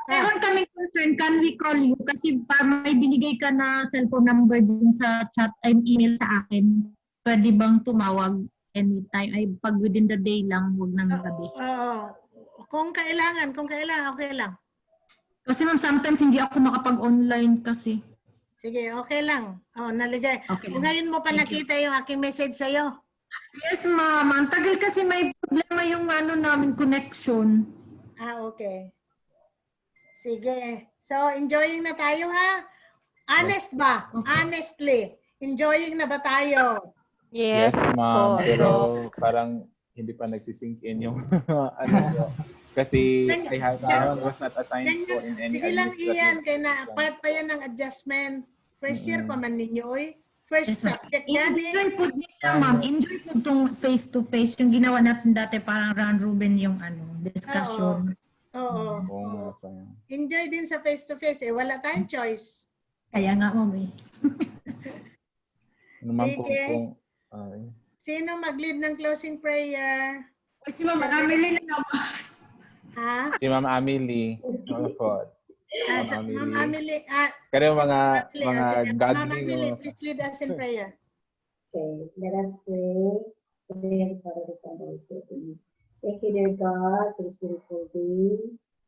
Meron kaming concern, can we call you? Kasi may binigay ka na cellphone number dun sa chat and email sa akin. Pwede bang tumawag anytime? Ay, pag within the day lang, huwag nang gabi. Oo. Kung kailangan, okay lang. Kasi ma'am, sometimes hindi ako makapag-online kasi. Sige, okay lang. Naligay. Okay. Ngayon mo pa Thank you. nakita yung aking message sa'yo. Yes, ma'am. Ang tagal kasi may problema yung namin connection. Okay. Sige. So, enjoying na tayo, ha? Honest ba? Honestly. Enjoying na ba tayo? Yes, ma'am. po. Pero So, parang hindi pa nagsisink in yung ano po. Kasi I was not assigned po in any Sige lang, Ian. administrative Kaya na, position. part pa yan ng adjustment. First year pa man ninyo, oy. First subject yan, eh. Enjoy po niya, ma'am. Enjoy po itong face-to-face. Yung ginawa natin dati parang round robin yung discussion. Oo. Oo nga, sayang. Enjoy din sa face-to-face, eh. Wala tayong choice. Kaya nga, ma'am eh. Ano ma'am Sige. kung ay. Sino mag-lead ng closing prayer? Kasi ma'am, Amelie na naman. Ha? Si Ma'am Amelie. Ano po? Ma'am Amelie. Kaya mga Sige, Ma'am godly. Amelie, please lead us in prayer. Okay, let us pray. Pray for the Son of the Thank you, dear God, for this beautiful day,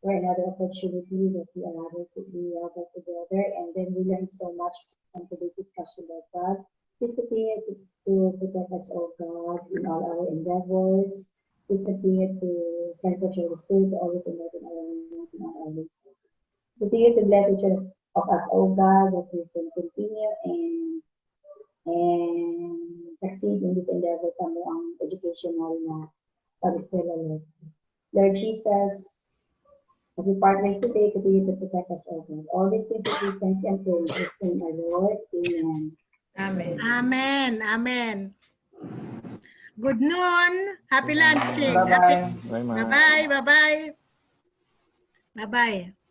for another opportunity that we are able to be gathered together, and then we learn so much from today's discussion, Lord God. Please continue to protect us, oh God, in all our endeavors. Please continue to send forth your Spirit to always enlighten our minds and our ways. Continue to bless each of us, oh God, that we can continue and succeed in this endeavor sa ang educational na pag-eskwela, Lord. Lord Jesus, as we part ways today, continue to protect us, oh God. All these things that we thanks and praise in our Lord. Amen. Amen. Amen. Amen. Good noon. Happy lunching. Bye-bye. Bye, ma'am. Bye-bye. Bye-bye. Bye-bye.